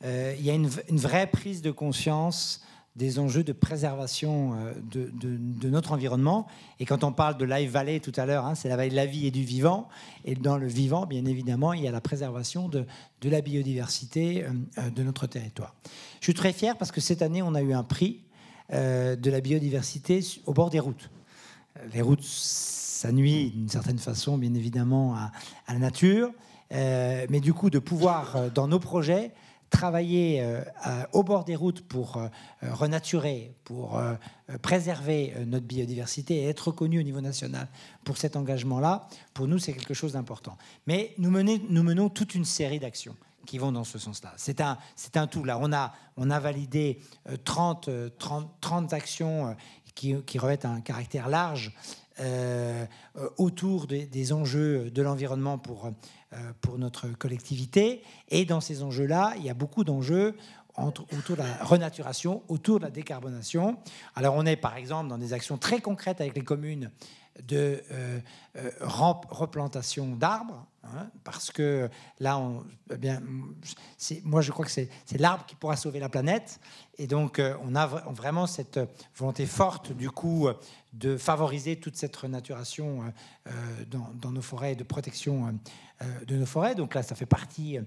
il y a une vraie prise de conscience des enjeux de préservation de notre environnement. Et quand on parle de Life Valley tout à l'heure, hein, c'est la vallée de la vie et du vivant. Et dans le vivant, bien évidemment, il y a la préservation de la biodiversité de notre territoire. Je suis très fier parce que cette année, on a eu un prix de la biodiversité au bord des routes. Les routes, ça nuit d'une certaine façon, bien évidemment, à la nature. Mais du coup, de pouvoir, dans nos projets, travailler au bord des routes pour renaturer, pour préserver notre biodiversité et être reconnu au niveau national pour cet engagement-là, pour nous, c'est quelque chose d'important. Mais nous menons toute une série d'actions qui vont dans ce sens-là. C'est un tout. Là, on a validé 30 actions qui revêtent un caractère large autour des enjeux de l'environnement pour notre collectivité. Et dans ces enjeux-là, il y a beaucoup d'enjeux autour de la renaturation, autour de la décarbonation. Alors on est par exemple dans des actions très concrètes avec les communes de replantation d'arbres, hein, parce que là, moi je crois que c'est l'arbre qui pourra sauver la planète, et donc on a vraiment cette volonté forte du coup de favoriser toute cette renaturation dans nos forêts et de protection de nos forêts. Donc là, ça fait partie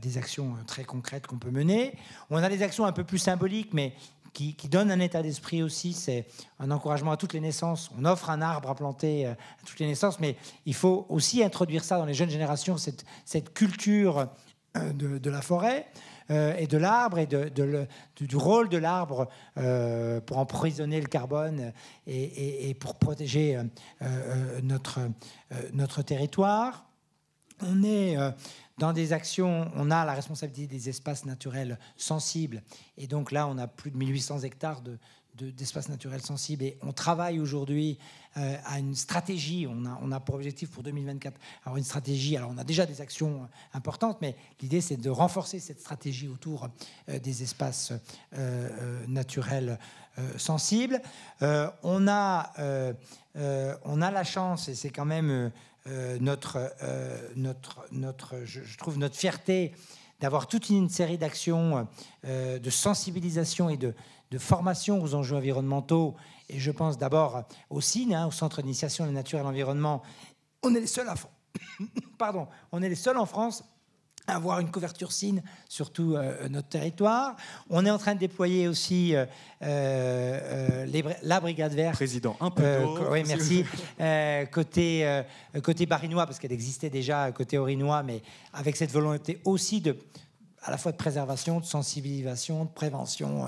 des actions très concrètes qu'on peut mener. On a des actions un peu plus symboliques, mais qui donne un état d'esprit aussi. C'est un encouragement à toutes les naissances. On offre un arbre à planter à toutes les naissances, mais il faut aussi introduire ça dans les jeunes générations, cette culture de la forêt et de l'arbre et du rôle de l'arbre pour emprisonner le carbone et pour protéger notre territoire. On est dans des actions, on a la responsabilité des espaces naturels sensibles. Et donc là, on a plus de 1800 hectares d'espaces naturels sensibles. Et on travaille aujourd'hui à une stratégie. On a pour objectif pour 2024 avoir une stratégie. Alors on a déjà des actions importantes, mais l'idée, c'est de renforcer cette stratégie autour des espaces naturels sensibles. On a la chance, et c'est quand même... je trouve notre fierté d'avoir toute une série d'actions de sensibilisation et de formation aux enjeux environnementaux. Et je pense d'abord au CIN, au Centre d'initiation à la nature et à l'environnement. On est les seuls on est les seuls en France à avoir une couverture CIN sur tout notre territoire. On est en train de déployer aussi la Brigade Verte. Président, un peu d'eau. Oui, merci. Côté Barinois, parce qu'elle existait déjà côté Orinois, mais avec cette volonté aussi à la fois de préservation, de sensibilisation, de prévention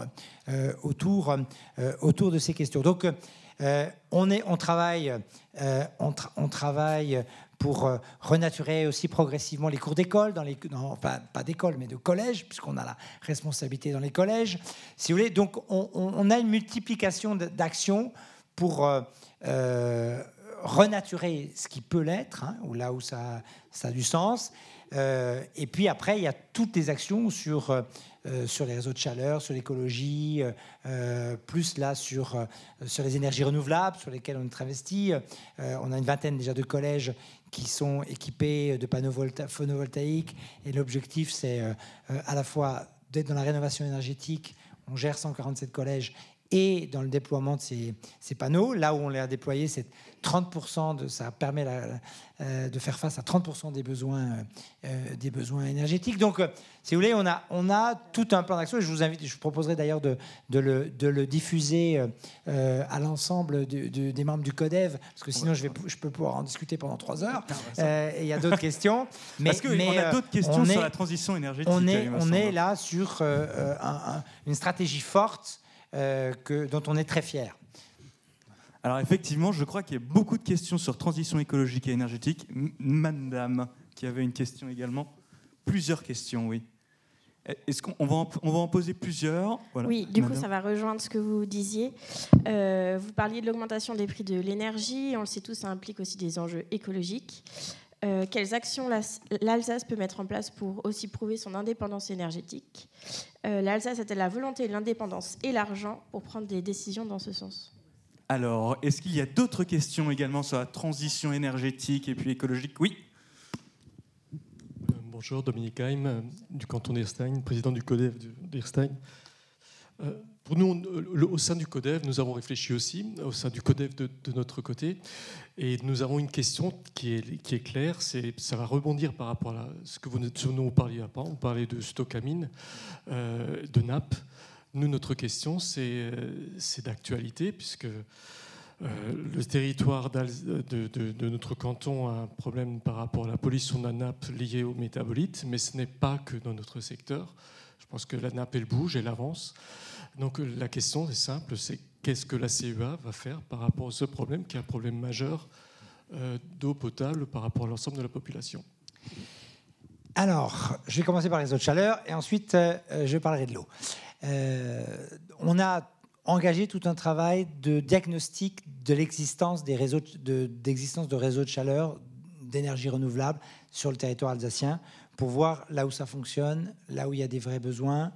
autour de ces questions. Donc, on travaille pour renaturer aussi progressivement les cours d'école, pas d'école, mais de collège, puisqu'on a la responsabilité dans les collèges, si vous voulez. Donc, on a une multiplication d'actions pour renaturer ce qui peut l'être, hein, ou là où ça a du sens. Et puis après, il y a toutes les actions sur les réseaux de chaleur, sur l'écologie, plus là sur les énergies renouvelables, sur lesquelles on est investi. On a une vingtaine déjà de collèges qui sont équipés de panneaux photovoltaïques. Et l'objectif, c'est à la fois d'être dans la rénovation énergétique. on gère 147 collèges et dans le déploiement de ces panneaux. Là où on les a déployés, c'est 30%, ça permet de faire face à 30% des besoins énergétiques. Donc, si vous voulez, on a tout un plan d'action. Je vous proposerai d'ailleurs de le diffuser à l'ensemble des membres du CODEV, parce que sinon je peux pouvoir en discuter pendant 3 heures. Il y a d'autres questions. Parce qu'on a d'autres questions sur la transition énergétique. On est là sur une stratégie forte dont on est très fier. Alors effectivement, je crois qu'il y a beaucoup de questions sur transition écologique et énergétique. Madame, qui avait une question également. Plusieurs questions, oui. Est-ce qu'on va en poser plusieurs? Voilà. Oui, du coup, ça va rejoindre ce que vous disiez. Vous parliez de l'augmentation des prix de l'énergie. On le sait tous, ça implique aussi des enjeux écologiques. Quelles actions l'Alsace peut mettre en place pour aussi prouver son indépendance énergétique? L'Alsace a-t-elle la volonté, l'indépendance et l'argent pour prendre des décisions dans ce sens? Alors, est-ce qu'il y a d'autres questions également sur la transition énergétique et puis écologique? Oui. Bonjour, Dominique Heim, du canton d'Erstein, président du CODEV d'Erstein. Pour nous, au sein du CODEV, nous avons réfléchi aussi, au sein du CODEV de notre côté, et nous avons une question qui est claire, ça va rebondir par rapport à ce dont vous parliez avant, vous parlez de Stockamine, de nappe. Nous, notre question, c'est d'actualité, puisque le territoire de notre canton a un problème par rapport à la pollution de la nappe liée aux métabolites, mais ce n'est pas que dans notre secteur. Je pense que la nappe, elle bouge, elle avance. Donc la question est simple, c'est qu'est-ce que la CEA va faire par rapport à ce problème, qui est un problème majeur d'eau potable par rapport à l'ensemble de la population? Alors, je vais commencer par les eaux de chaleur et ensuite je parlerai de l'eau. On a engagé tout un travail de diagnostic de l'existence de réseaux de chaleur, d'énergie renouvelable sur le territoire alsacien pour voir là où ça fonctionne, là où il y a des vrais besoins.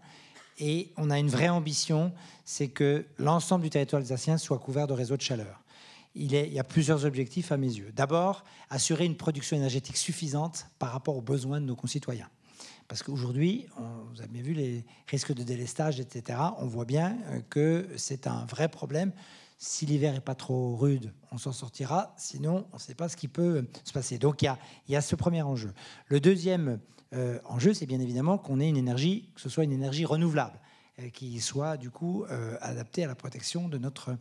Et on a une vraie ambition, c'est que l'ensemble du territoire alsacien soit couvert de réseaux de chaleur. Il y a plusieurs objectifs à mes yeux. D'abord, assurer une production énergétique suffisante par rapport aux besoins de nos concitoyens. Parce qu'aujourd'hui, vous avez bien vu les risques de délestage, etc. On voit bien que c'est un vrai problème. Si l'hiver n'est pas trop rude, on s'en sortira. Sinon, on ne sait pas ce qui peut se passer. Donc, il y a ce premier enjeu. Le deuxième enjeu, c'est bien évidemment qu'on ait une énergie, que ce soit une énergie renouvelable, qui soit du coup adaptée à la protection de notre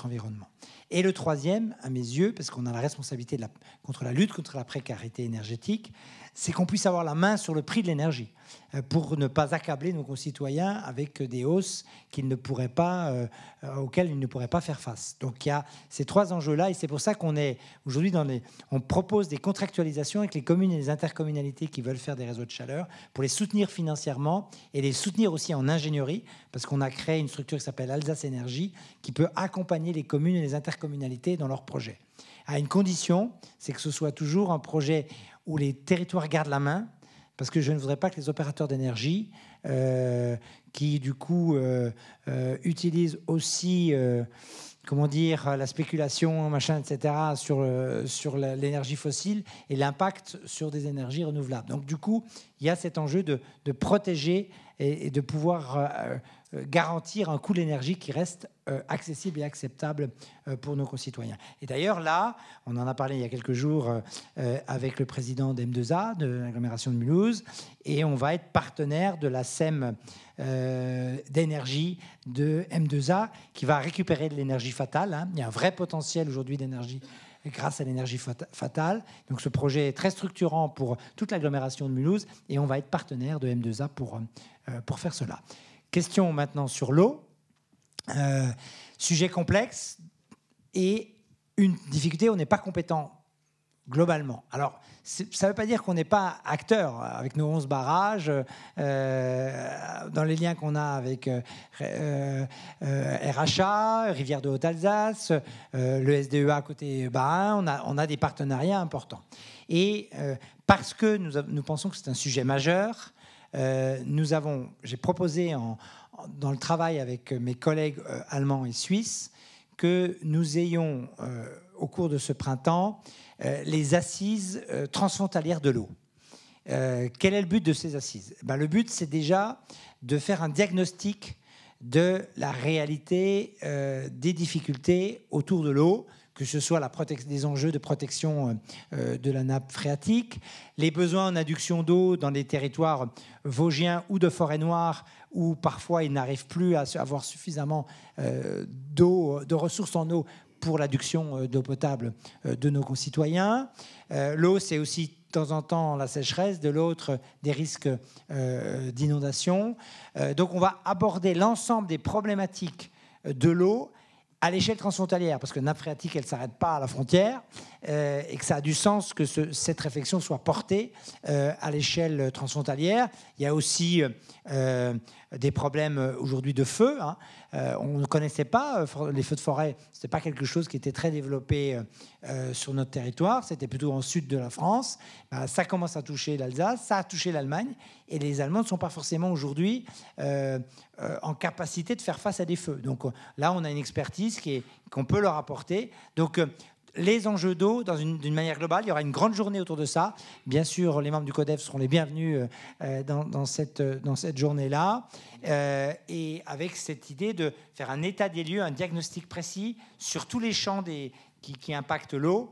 environnement. Et le troisième, à mes yeux, parce qu'on a la responsabilité contre la lutte contre la précarité énergétique, c'est qu'on puisse avoir la main sur le prix de l'énergie pour ne pas accabler nos concitoyens avec des hausses auxquelles ils ne pourraient pas faire face. Donc il y a ces trois enjeux-là et c'est pour ça qu'on est aujourd'hui on propose des contractualisations avec les communes et les intercommunalités qui veulent faire des réseaux de chaleur pour les soutenir financièrement et les soutenir aussi en ingénierie parce qu'on a créé une structure qui s'appelle Alsace Énergie qui peut accompagner les communes et les intercommunalités dans leurs projets. À une condition, c'est que ce soit toujours un projet où les territoires gardent la main, parce que je ne voudrais pas que les opérateurs d'énergie, qui du coup utilisent aussi, la spéculation, machin, etc., sur l'énergie fossile et l'impact sur des énergies renouvelables. Donc du coup, il y a cet enjeu de protéger et de pouvoir garantir un coût de l'énergie qui reste accessible et acceptable pour nos concitoyens. Et d'ailleurs, là, on en a parlé il y a quelques jours avec le président d'M2A, de l'agglomération de Mulhouse, et on va être partenaire de la SEM d'énergie de M2A, qui va récupérer de l'énergie fatale. Hein. Il y a un vrai potentiel aujourd'hui d'énergie grâce à l'énergie fatale. Donc ce projet est très structurant pour toute l'agglomération de Mulhouse, et on va être partenaire de M2A pour faire cela. Question maintenant sur l'eau. Sujet complexe et une difficulté, on n'est pas compétent globalement. Alors, ça ne veut pas dire qu'on n'est pas acteur avec nos 11 barrages, dans les liens qu'on a avec RHA, Rivière de Haute-Alsace, le SDEA côté Bas-Rhin, on a des partenariats importants. Et parce que nous pensons que c'est un sujet majeur, j'ai proposé dans le travail avec mes collègues allemands et suisses que nous ayons au cours de ce printemps les assises transfrontalières de l'eau. Quel est le but de ces assises ? Le but, c'est déjà de faire un diagnostic de la réalité des difficultés autour de l'eau, que ce soit des enjeux de protection de la nappe phréatique, les besoins en adduction d'eau dans les territoires vosgiens ou de forêt noire, où parfois ils n'arrivent plus à avoir suffisamment de ressources en eau pour l'adduction d'eau potable de nos concitoyens. L'eau, c'est aussi de temps en temps la sécheresse, de l'autre des risques d'inondation. Donc on va aborder l'ensemble des problématiques de l'eau à l'échelle transfrontalière, parce que la nappe phréatique, elle ne s'arrête pas à la frontière, et que ça a du sens que cette réflexion soit portée à l'échelle transfrontalière. Il y a aussi des problèmes aujourd'hui de feu. Hein. On ne connaissait pas les feux de forêt, ce n'était pas quelque chose qui était très développé sur notre territoire, c'était plutôt en sud de la France. Ça commence à toucher l'Alsace, ça a touché l'Allemagne, et les Allemands ne sont pas forcément aujourd'hui en capacité de faire face à des feux. Donc là, on a une expertise qu'on peut leur apporter. Donc les enjeux d'eau, d'une manière globale, il y aura une grande journée autour de ça. Bien sûr, les membres du CODEF seront les bienvenus dans cette journée-là, et avec cette idée de faire un état des lieux, un diagnostic précis sur tous les champs qui impactent l'eau,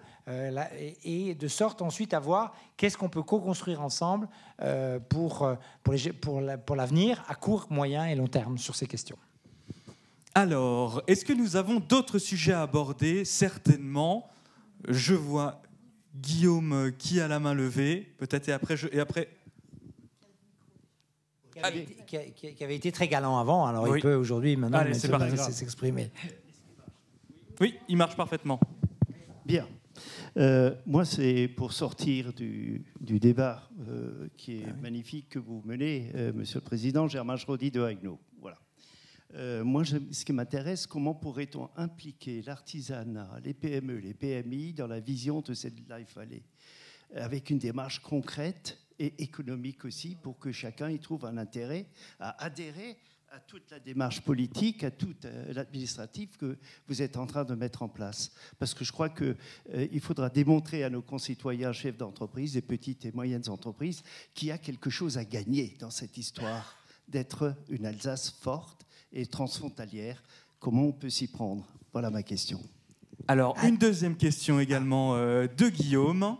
et de sorte ensuite à voir qu'est-ce qu'on peut co-construire ensemble pour l'avenir, à court, moyen et long terme sur ces questions. Alors, est-ce que nous avons d'autres sujets à aborder? Certainement. Je vois Guillaume qui a la main levée, peut-être, et après... Qui avait été très galant avant, alors oui. Il peut aujourd'hui, maintenant, s'exprimer. Oui, il marche parfaitement. Bien. Moi, c'est pour sortir du débat qui est magnifique que vous menez, Monsieur le Président, Germain Schrodi de Haguenau. Voilà. Moi, ce qui m'intéresse, comment pourrait-on impliquer l'artisanat, les PME, les PMI dans la vision de cette Life Valley, avec une démarche concrète et économique aussi, pour que chacun y trouve un intérêt à adhérer à toute la démarche politique, à tout l'administratif que vous êtes en train de mettre en place. Parce que je crois qu'il faudra démontrer à nos concitoyens chefs d'entreprise, des petites et moyennes entreprises, qu'il y a quelque chose à gagner dans cette histoire d'être une Alsace forte et transfrontalière. Comment on peut s'y prendre? Voilà ma question. Alors, une deuxième question également de Guillaume,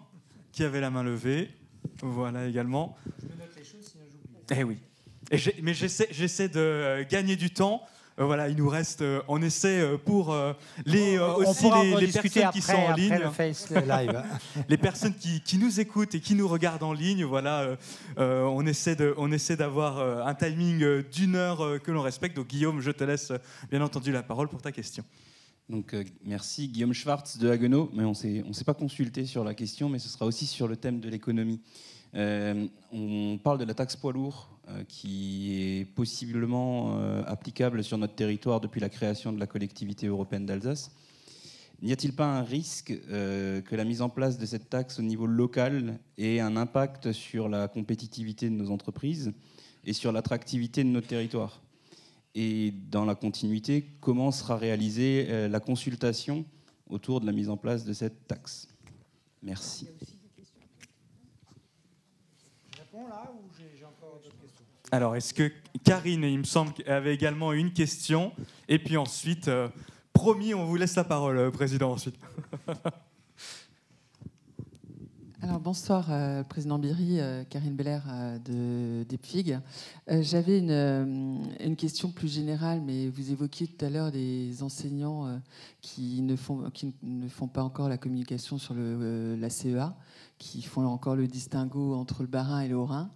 qui avait la main levée. Voilà également. Je me note les choses, sinon j'oublie. Eh oui. Mais j'essaie de gagner du temps. Voilà, il nous reste, on essaie pour les personnes qui sont en ligne, les personnes qui nous écoutent et qui nous regardent en ligne. Voilà, on essaie d'avoir un timing d'1 heure que l'on respecte. Donc Guillaume, je te laisse bien entendu la parole pour ta question. Donc merci, Guillaume Schwartz de Haguenau. Mais on s'est pas consulté sur la question, mais ce sera aussi sur le thème de l'économie. On parle de la taxe poids lourd qui est possiblement applicable sur notre territoire depuis la création de la collectivité européenne d'Alsace. N'y a-t-il pas un risque que la mise en place de cette taxe au niveau local ait un impact sur la compétitivité de nos entreprises et sur l'attractivité de notre territoire? Et dans la continuité, comment sera réalisée la consultation autour de la mise en place de cette taxe? Merci. Là, ou j'ai encore d'autres questions? Alors, est-ce que Karine, il me semble, avait également une question? Et puis ensuite, promis, on vous laisse la parole, Président, ensuite. Alors, bonsoir, Président Biry, Karine Beller de d'EPFIG. J'avais une question plus générale, mais vous évoquiez tout à l'heure les enseignants qui ne font pas encore la communication sur la CEA, qui font encore le distinguo entre le Bas-Rhin et le Haut-Rhin.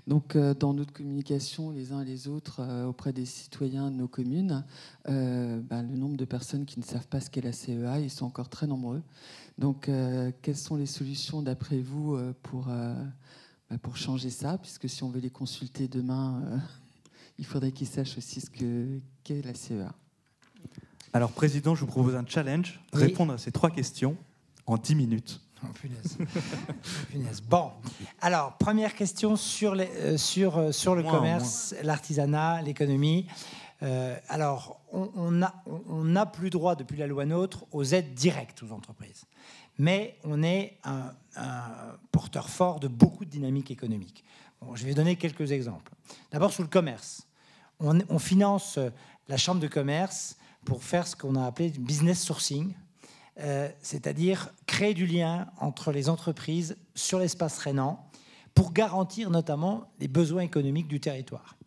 Donc, dans notre communication, les uns et les autres, auprès des citoyens de nos communes, le nombre de personnes qui ne savent pas ce qu'est la CEA, ils sont encore très nombreux. Donc, quelles sont les solutions, d'après vous, pour changer ça? Puisque si on veut les consulter demain, il faudrait qu'ils sachent aussi ce qu'est la CEA. Alors, Président, je vous propose un challenge. Oui. Répondre à ces 3 questions en 10 minutes. Oh, punaise. Punaise. Bon, alors, première question sur le commerce, l'artisanat, l'économie. Alors, on n'a plus droit, depuis la loi NOTRe, aux aides directes aux entreprises. Mais on est un porteur fort de beaucoup de dynamiques économiques. Bon, je vais donner quelques exemples. D'abord, sur le commerce. on finance la Chambre de commerce pour faire ce qu'on a appelé du business sourcing, c'est-à-dire créer du lien entre les entreprises sur l'espace rhénan pour garantir notamment les besoins économiques du territoire.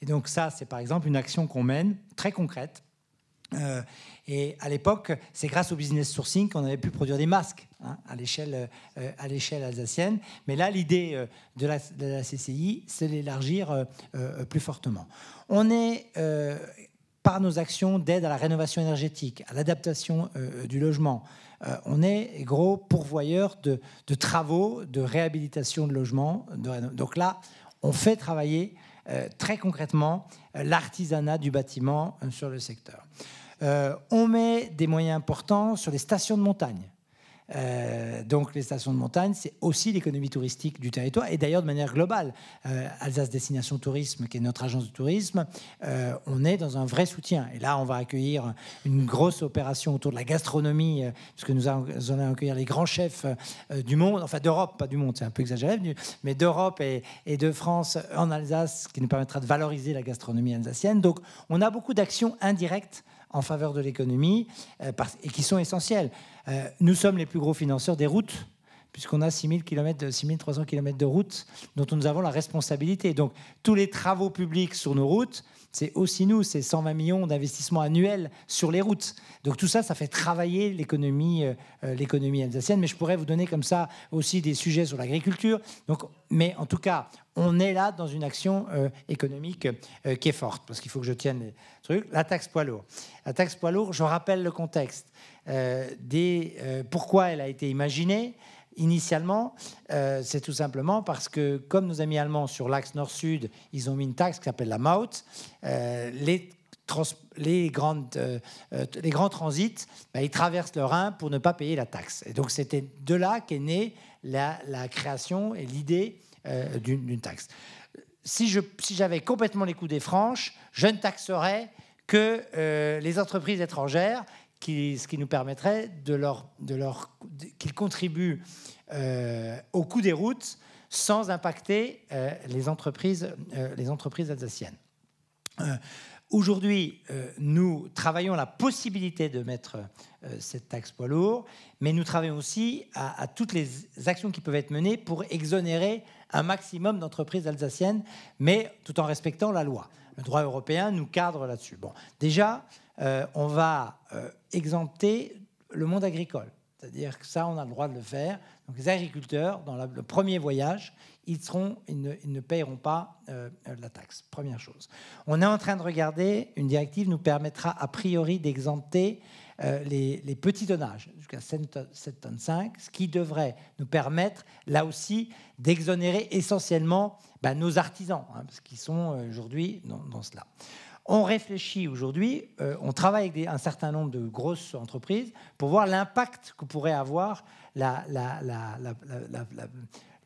Et donc ça, c'est par exemple une action qu'on mène, très concrète. Et à l'époque, c'est grâce au business sourcing qu'on avait pu produire des masques à l'échelle alsacienne. Mais là, l'idée de la CCI, c'est d'élargir plus fortement. On est, par nos actions d'aide à la rénovation énergétique, à l'adaptation du logement, on est gros pourvoyeur de travaux de réhabilitation de logements. Donc là, on fait travailler très concrètement l'artisanat du bâtiment sur le secteur. On met des moyens importants sur les stations de montagne. Donc les stations de montagne, c'est aussi l'économie touristique du territoire, et d'ailleurs de manière globale. Alsace Destination Tourisme, qui est notre agence de tourisme, on est dans un vrai soutien. Et là, on va accueillir une grosse opération autour de la gastronomie, puisque nous allons accueillir les grands chefs du monde, enfin d'Europe, pas du monde, c'est un peu exagéré, mais d'Europe et de France en Alsace, qui nous permettra de valoriser la gastronomie alsacienne. Donc on a beaucoup d'actions indirectes en faveur de l'économie et qui sont essentielles. Nous sommes les plus gros financeurs des routes, puisqu'on a 6300 km de routes dont nous avons la responsabilité. Donc tous les travaux publics sur nos routes, c'est aussi nous, c'est 120 millions d'investissements annuels sur les routes. Donc tout ça, ça fait travailler l'économie alsacienne. Mais je pourrais vous donner comme ça aussi des sujets sur l'agriculture. Mais en tout cas, on est là dans une action économique qui est forte, parce qu'il faut que je tienne les trucs. La taxe poids lourd. La taxe poids lourd, je rappelle le contexte. Pourquoi elle a été imaginée initialement, c'est tout simplement parce que, comme nos amis allemands sur l'axe nord-sud, ils ont mis une taxe qui s'appelle la Maut, les grands transits, ils traversent le Rhin pour ne pas payer la taxe. Et donc c'était de là qu'est née la création et l'idée d'une taxe. Si j'avais complètement les coudées franches, je ne taxerais que les entreprises étrangères, ce qui nous permettrait qu'ils contribuent au coût des routes sans impacter les entreprises alsaciennes. Aujourd'hui, nous travaillons à la possibilité de mettre cette taxe poids lourd, mais nous travaillons aussi à toutes les actions qui peuvent être menées pour exonérer un maximum d'entreprises alsaciennes, mais tout en respectant la loi. Le droit européen nous cadre là-dessus. Bon, déjà, on va exempter le monde agricole. C'est-à-dire que ça, on a le droit de le faire. Donc les agriculteurs, dans le premier voyage, ils ne paieront pas la taxe. Première chose. On est en train de regarder, une directive nous permettra a priori d'exempter les petits tonnages, jusqu'à 7,5 tonnes, ce qui devrait nous permettre, là aussi, d'exonérer essentiellement nos artisans, parce qu'ils sont aujourd'hui dans cela. On réfléchit aujourd'hui, on travaille avec un certain nombre de grosses entreprises pour voir l'impact que pourrait avoir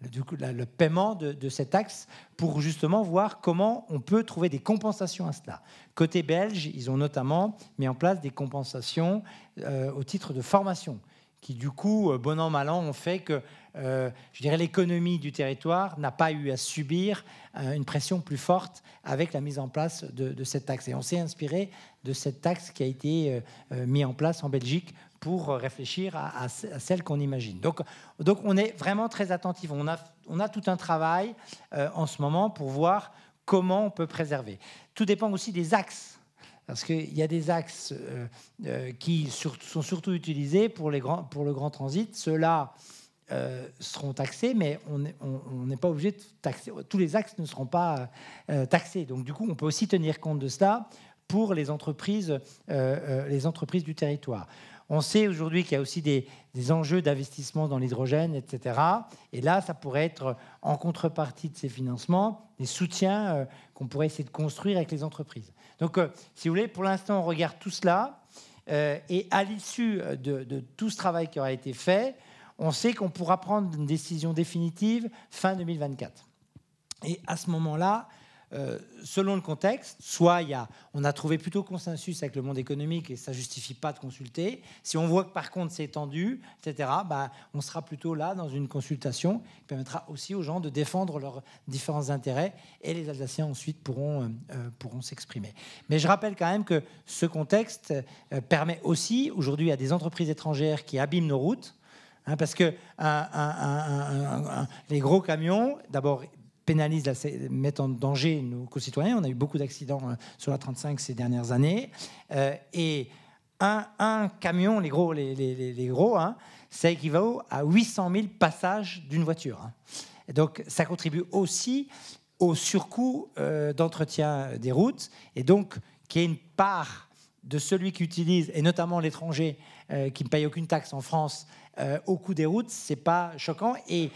le paiement de cette taxe, pour justement voir comment on peut trouver des compensations à cela. Côté belge, ils ont notamment mis en place des compensations au titre de formation, qui du coup, bon an, mal an, ont fait que je dirais l'économie du territoire n'a pas eu à subir une pression plus forte avec la mise en place de cette taxe. Et on s'est inspiré de cette taxe qui a été mise en place en Belgique pour réfléchir à celle qu'on imagine. Donc on est vraiment très attentif. On a tout un travail en ce moment pour voir comment on peut préserver. Tout dépend aussi des axes. Parce qu'il y a des axes qui sont surtout utilisés pour le grand transit. Ceux-là seront taxés, mais on n'est pas obligé de taxer. Tous les axes ne seront pas taxés. Donc, du coup, on peut aussi tenir compte de cela pour les entreprises du territoire. On sait aujourd'hui qu'il y a aussi des enjeux d'investissement dans l'hydrogène, etc. Et là, ça pourrait être, en contrepartie de ces financements, des soutiens qu'on pourrait essayer de construire avec les entreprises. Donc, si vous voulez, pour l'instant, on regarde tout cela. Et à l'issue de tout ce travail qui aura été fait, on sait qu'on pourra prendre une décision définitive fin 2024. Et à ce moment-là, selon le contexte, soit on a trouvé plutôt consensus avec le monde économique et ça ne justifie pas de consulter. Si on voit que par contre c'est tendu, etc., on sera plutôt là dans une consultation qui permettra aussi aux gens de défendre leurs différents intérêts et les Alsaciens ensuite pourront s'exprimer. Mais je rappelle quand même que ce contexte permet aussi aujourd'hui à des entreprises étrangères qui abîment nos routes, parce que les gros camions, d'abord, pénalisent, mettent en danger nos concitoyens. On a eu beaucoup d'accidents sur la 35 ces dernières années. Et un camion, les gros, ça équivaut à 800 000 passages d'une voiture. Et donc, ça contribue aussi au surcoût d'entretien des routes. Et donc, qu'il y ait une part de celui qui utilise, et notamment l'étranger, qui ne paye aucune taxe en France, au coût des routes, ce n'est pas choquant. Et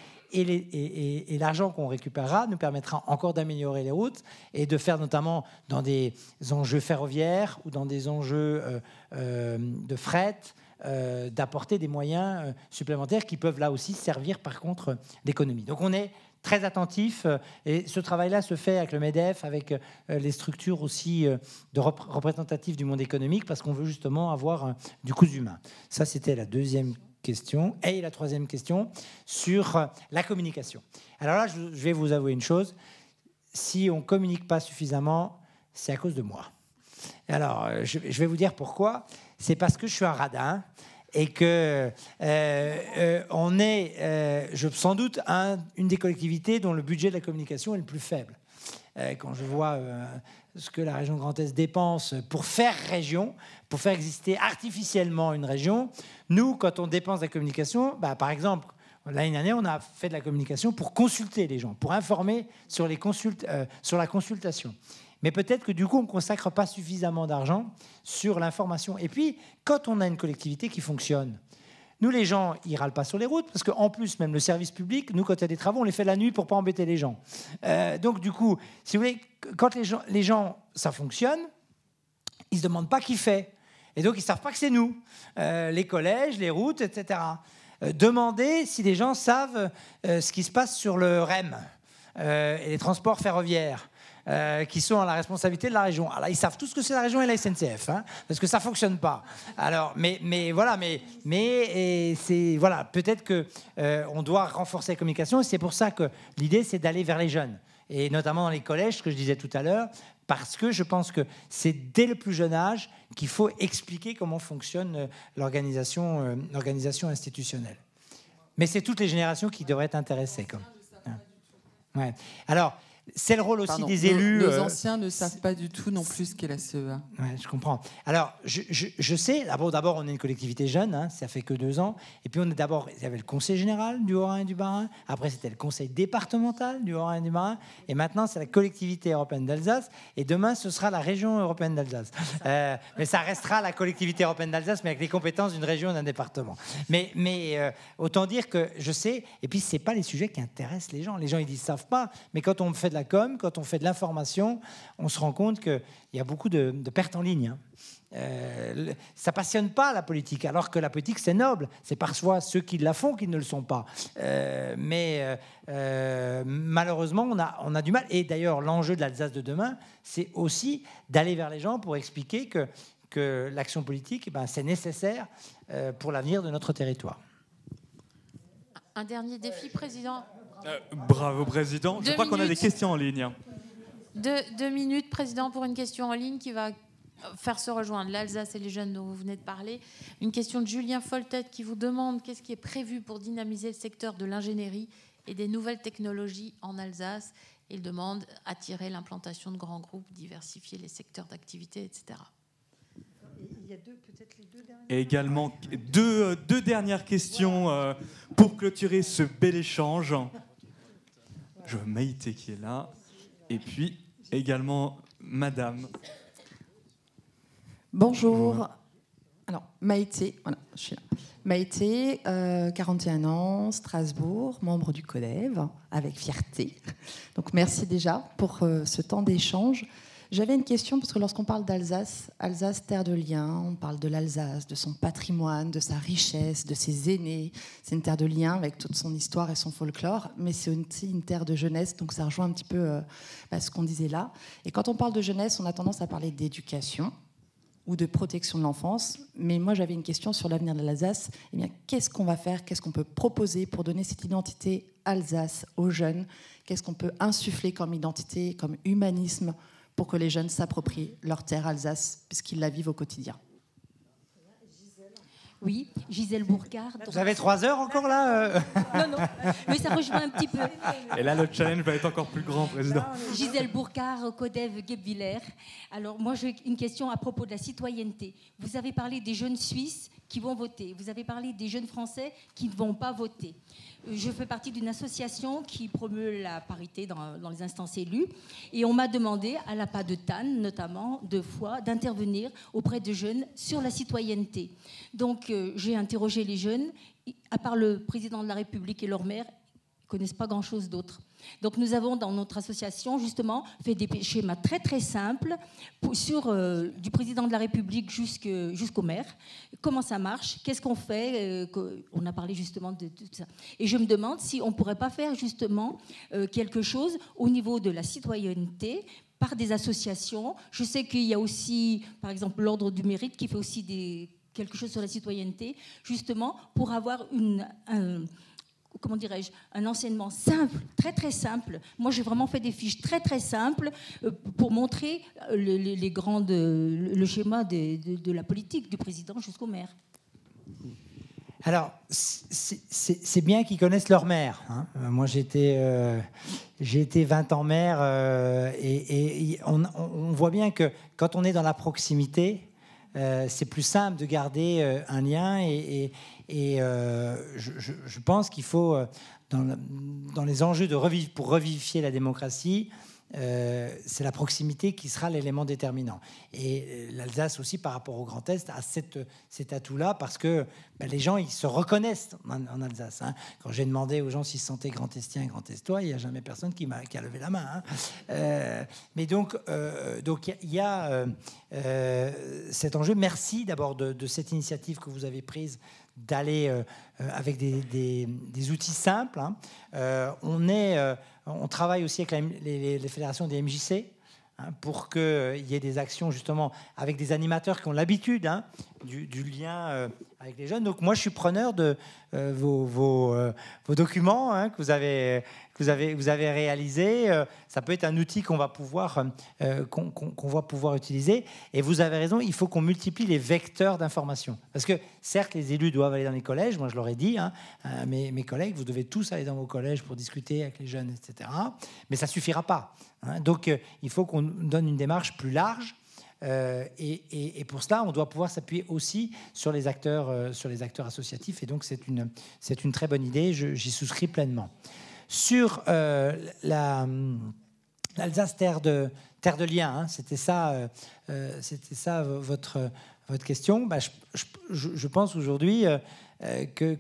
l'argent qu'on récupérera nous permettra encore d'améliorer les routes et de faire notamment dans des enjeux ferroviaires ou dans des enjeux de fret, d'apporter des moyens supplémentaires qui peuvent là aussi servir par contre l'économie. Donc on est très attentif et ce travail-là se fait avec le MEDEF, avec les structures aussi représentatives du monde économique parce qu'on veut justement avoir du cousu humain. Ça, c'était la deuxième question. Et la troisième question sur la communication. Alors là, je vais vous avouer une chose. Si on ne communique pas suffisamment, c'est à cause de moi. Alors, je vais vous dire pourquoi. C'est parce que je suis un radin et que on est, sans doute, une des collectivités dont le budget de la communication est le plus faible. Quand je vois ce que la région Grand Est dépense pour faire région, pour faire exister artificiellement une région, nous, quand on dépense la communication, par exemple, l'année dernière, on a fait de la communication pour consulter les gens, pour informer sur la consultation. Mais peut-être que du coup, on ne consacre pas suffisamment d'argent sur l'information. Et puis, quand on a une collectivité qui fonctionne, nous, les gens, ils ne râlent pas sur les routes, parce qu'en plus, même le service public, nous, quand il y a des travaux, on les fait la nuit pour ne pas embêter les gens. Donc, du coup, si vous voulez, quand les gens, ça fonctionne, ils ne se demandent pas qui fait. Et donc, ils ne savent pas que c'est nous. Les collèges, les routes, etc. Demandez si les gens savent ce qui se passe sur le REM et les transports ferroviaires. Qui sont à la responsabilité de la région. Alors là, ils savent tout ce que c'est la région et la SNCF, parce que ça fonctionne pas. Alors, mais voilà, c'est voilà, peut-être que on doit renforcer la communication. Et c'est pour ça que l'idée, c'est d'aller vers les jeunes, et notamment dans les collèges, ce que je disais tout à l'heure, parce que je pense que c'est dès le plus jeune âge qu'il faut expliquer comment fonctionne l'organisation institutionnelle. Mais c'est toutes les générations qui devraient être intéressées, comme. Ouais. Alors. C'est le rôle aussi des élus. Nos anciens ne savent pas du tout non plus ce qu'est la CEA. Ouais, je comprends. Alors, je sais, d'abord, on est une collectivité jeune, ça fait que 2 ans. Et puis, il y avait le conseil général du Haut-Rhin et du Bas-Rhin. Après, c'était le conseil départemental du Haut-Rhin et du Bas-Rhin. Et maintenant, c'est la collectivité européenne d'Alsace. Et demain, ce sera la région européenne d'Alsace. Mais ça restera la collectivité européenne d'Alsace, mais avec les compétences d'une région et d'un département. Mais autant dire que je sais. Et puis, ce n'est pas les sujets qui intéressent les gens. Les gens, ils ne savent pas. Mais quand on fait de la com, quand on fait de l'information, on se rend compte qu'il y a beaucoup de pertes en ligne. Ça passionne pas la politique, alors que la politique c'est noble. C'est parfois ceux qui la font qui ne le sont pas. Mais malheureusement, on a du mal. Et d'ailleurs, l'enjeu de l'Alsace de demain, c'est aussi d'aller vers les gens pour expliquer que l'action politique, c'est nécessaire pour l'avenir de notre territoire. Un dernier défi, Président. Bravo, Président. Je crois qu'on a des questions en ligne. 2 minutes, Président, pour une question en ligne qui va faire se rejoindre l'Alsace et les jeunes dont vous venez de parler. Une question de Julien Foltet qui vous demande qu'est-ce qui est prévu pour dynamiser le secteur de l'ingénierie et des nouvelles technologies en Alsace. Il demande attirer l'implantation de grands groupes, diversifier les secteurs d'activité, etc. Il y a peut-être les 2 dernières. Et également deux dernières questions pour clôturer ce bel échange. Je vois Maïté qui est là. Et puis également Madame. Bonjour. Alors, Maïté, voilà, je suis là. Maïté, 41 ans, Strasbourg, membre du CODEV, avec fierté. Donc merci déjà pour ce temps d'échange. J'avais une question, parce que lorsqu'on parle d'Alsace, Alsace, terre de liens, on parle de l'Alsace, de son patrimoine, de sa richesse, de ses aînés. C'est une terre de liens avec toute son histoire et son folklore, mais c'est aussi une terre de jeunesse, donc ça rejoint un petit peu ce qu'on disait là. Et quand on parle de jeunesse, on a tendance à parler d'éducation ou de protection de l'enfance. Mais moi, j'avais une question sur l'avenir de l'Alsace. Eh bien, qu'est-ce qu'on va faire? Qu'est-ce qu'on peut proposer pour donner cette identité Alsace aux jeunes? Qu'est-ce qu'on peut insuffler comme identité, comme humanisme, pour que les jeunes s'approprient leur terre Alsace, puisqu'ils la vivent au quotidien? Oui, Gisèle Bourcard. Vous avez 3 heures encore là Non, mais ça rejoint un petit peu. Et là, le challenge va être encore plus grand, Président. Gisèle Bourcard, Codev Guebwiller. Alors, moi, j'ai une question à propos de la citoyenneté. Vous avez parlé des jeunes Suisses qui vont voter. Vous avez parlé des jeunes Français qui ne vont pas voter. Je fais partie d'une association qui promeut la parité dans les instances élues. Et on m'a demandé, à la pas de Tannes notamment, 2 fois, d'intervenir auprès de jeunes sur la citoyenneté. Donc, j'ai interrogé les jeunes. À part le président de la République et leur maire, ils ne connaissent pas grand-chose d'autre. Donc nous avons dans notre association justement fait des schémas très très simples du président de la République jusqu'au maire. Comment ça marche? Qu'est-ce qu'on fait? On a parlé justement de tout ça. Et je me demande si on ne pourrait pas faire justement quelque chose au niveau de la citoyenneté par des associations. Je sais qu'il y a aussi, par exemple, l'Ordre du Mérite qui fait aussi quelque chose sur la citoyenneté, justement pour avoir comment dirais-je, un enseignement simple, très très simple. Moi, j'ai vraiment fait des fiches très très simples pour montrer le schéma de la politique du président jusqu'au maire. Alors, c'est bien qu'ils connaissent leur maire. Hein. Moi, j'ai été 20 ans maire et on voit bien que quand on est dans la proximité, c'est plus simple de garder un lien et je pense qu'il faut, dans les enjeux pour revivifier la démocratie, c'est la proximité qui sera l'élément déterminant. Et l'Alsace aussi, par rapport au Grand Est, a cet atout-là parce que les gens, ils se reconnaissent en Alsace. Hein. Quand j'ai demandé aux gens s'ils se sentaient grand-estiens et grand-estois, il n'y a jamais personne qui a levé la main. Hein. Mais donc il y a cet enjeu. Merci d'abord de cette initiative que vous avez prise d'aller avec des outils simples. Hein. On travaille aussi avec les fédérations des MJC hein, pour qu'il y ait des actions justement avec des animateurs qui ont l'habitude hein, du lien avec les jeunes. Donc moi, je suis preneur de vos documents hein, que vous avez réalisés. Ça peut être un outil qu'on va pouvoir utiliser. Et vous avez raison, il faut qu'on multiplie les vecteurs d'information. Parce que certes, les élus doivent aller dans les collèges. Moi, je leur ai dit, hein, mes collègues, vous devez tous aller dans vos collèges pour discuter avec les jeunes, etc. Mais ça ne suffira pas. Hein. Donc, il faut qu'on donne une démarche plus large. Et pour cela, on doit pouvoir s'appuyer aussi sur les acteurs associatifs. Et donc, c'est une très bonne idée. J'y souscris pleinement. Sur l'Alsace, terre de liens, hein, c'était ça votre question. Bah, je pense aujourd'hui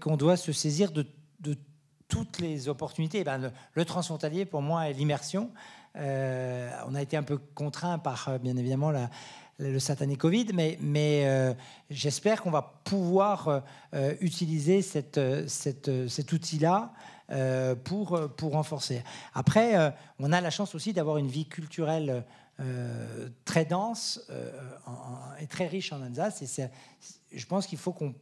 qu'on doit se saisir de toutes les opportunités. Ben, le transfrontalier, pour moi, est l'immersion. On a été un peu contraint par, bien évidemment, le satané Covid, mais j'espère qu'on va pouvoir utiliser cet outil-là pour renforcer. Après, on a la chance aussi d'avoir une vie culturelle très dense et très riche en Alsace. Et je pense qu'il faut qu'on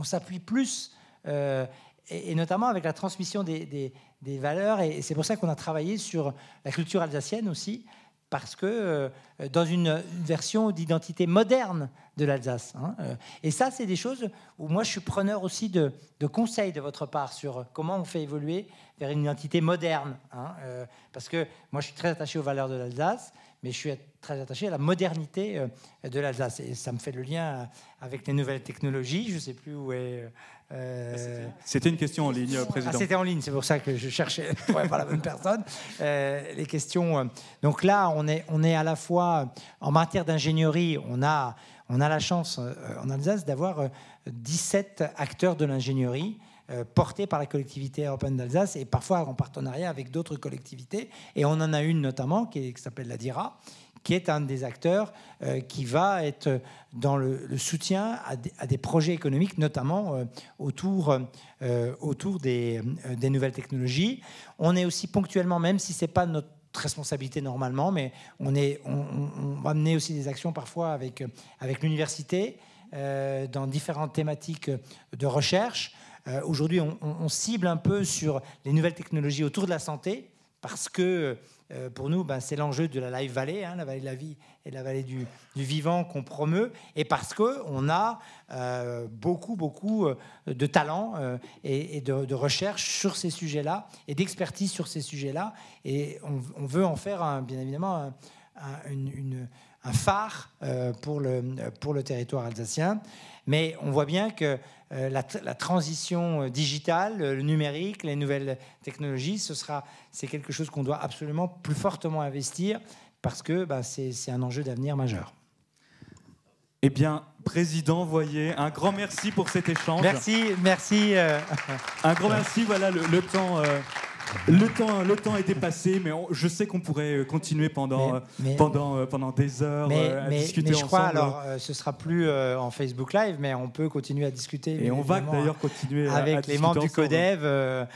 s'appuie plus, et notamment avec la transmission des valeurs. Et c'est pour ça qu'on a travaillé sur la culture alsacienne aussi, parce que dans une version d'identité moderne de l'Alsace. Hein, et ça, c'est des choses où moi, je suis preneur aussi de conseils de votre part sur comment on fait évoluer vers une identité moderne. Hein, parce que moi, je suis très attaché aux valeurs de l'Alsace, mais je suis très attaché à la modernité de l'Alsace. Et ça me fait le lien avec les nouvelles technologies. Je ne sais plus où est... C'était une question en ligne, Président. C'était en ligne, c'est pour ça que je cherchais pas la bonne personne. Les questions. Donc là, on est à la fois en matière d'ingénierie, on a la chance en Alsace d'avoir 17 acteurs de l'ingénierie portés par la collectivité européenne d'Alsace et parfois en partenariat avec d'autres collectivités. Et on en a une notamment qui s'appelle la DIRA, qui est un des acteurs qui va être dans le soutien à des projets économiques, notamment autour des nouvelles technologies. On est aussi ponctuellement, même si ce n'est pas notre responsabilité normalement, mais on va mener aussi des actions parfois avec l'université dans différentes thématiques de recherche. Aujourd'hui, on cible un peu sur les nouvelles technologies autour de la santé, parce que pour nous, c'est l'enjeu de la Life Valley, la vallée de la vie et la vallée du vivant qu'on promeut, et parce qu'on a beaucoup de talents et de recherche sur ces sujets-là, et d'expertise sur ces sujets-là, et on veut en faire bien évidemment un phare pour le territoire alsacien. Mais on voit bien que la transition digitale, le numérique, les nouvelles technologies, c'est quelque chose qu'on doit absolument plus fortement investir, parce que c'est un enjeu d'avenir majeur. Eh bien, Président Voyer, un grand merci pour cet échange. Merci. Un grand merci. Voilà, le temps est dépassé, mais je sais qu'on pourrait continuer pendant des heures à discuter ensemble. Mais je crois, alors, ce sera plus en Facebook Live, mais on peut continuer à discuter. Et on va d'ailleurs continuer avec les membres du CODEV,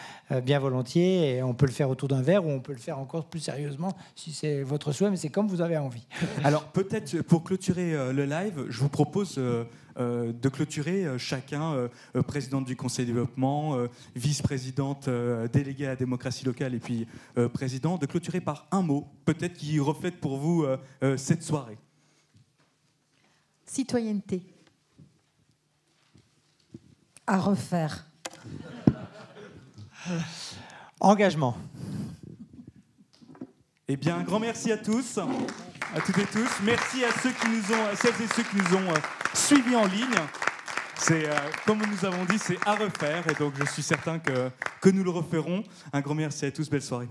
bien volontiers, et on peut le faire autour d'un verre, ou on peut le faire encore plus sérieusement, si c'est votre souhait, mais c'est comme vous avez envie. Alors, peut-être pour clôturer le live, je vous propose de clôturer chacun, présidente du Conseil de développement, vice-présidente déléguée à la démocratie locale et puis président, de clôturer par un mot, peut-être qui reflète pour vous cette soirée. Citoyenneté. À refaire. Engagement. Eh bien, un grand merci à tous, à toutes et tous. Merci à celles et ceux qui nous ont suivis en ligne. C'est, comme nous avons dit, c'est à refaire. Et donc, je suis certain que nous le referons. Un grand merci à tous. Belle soirée.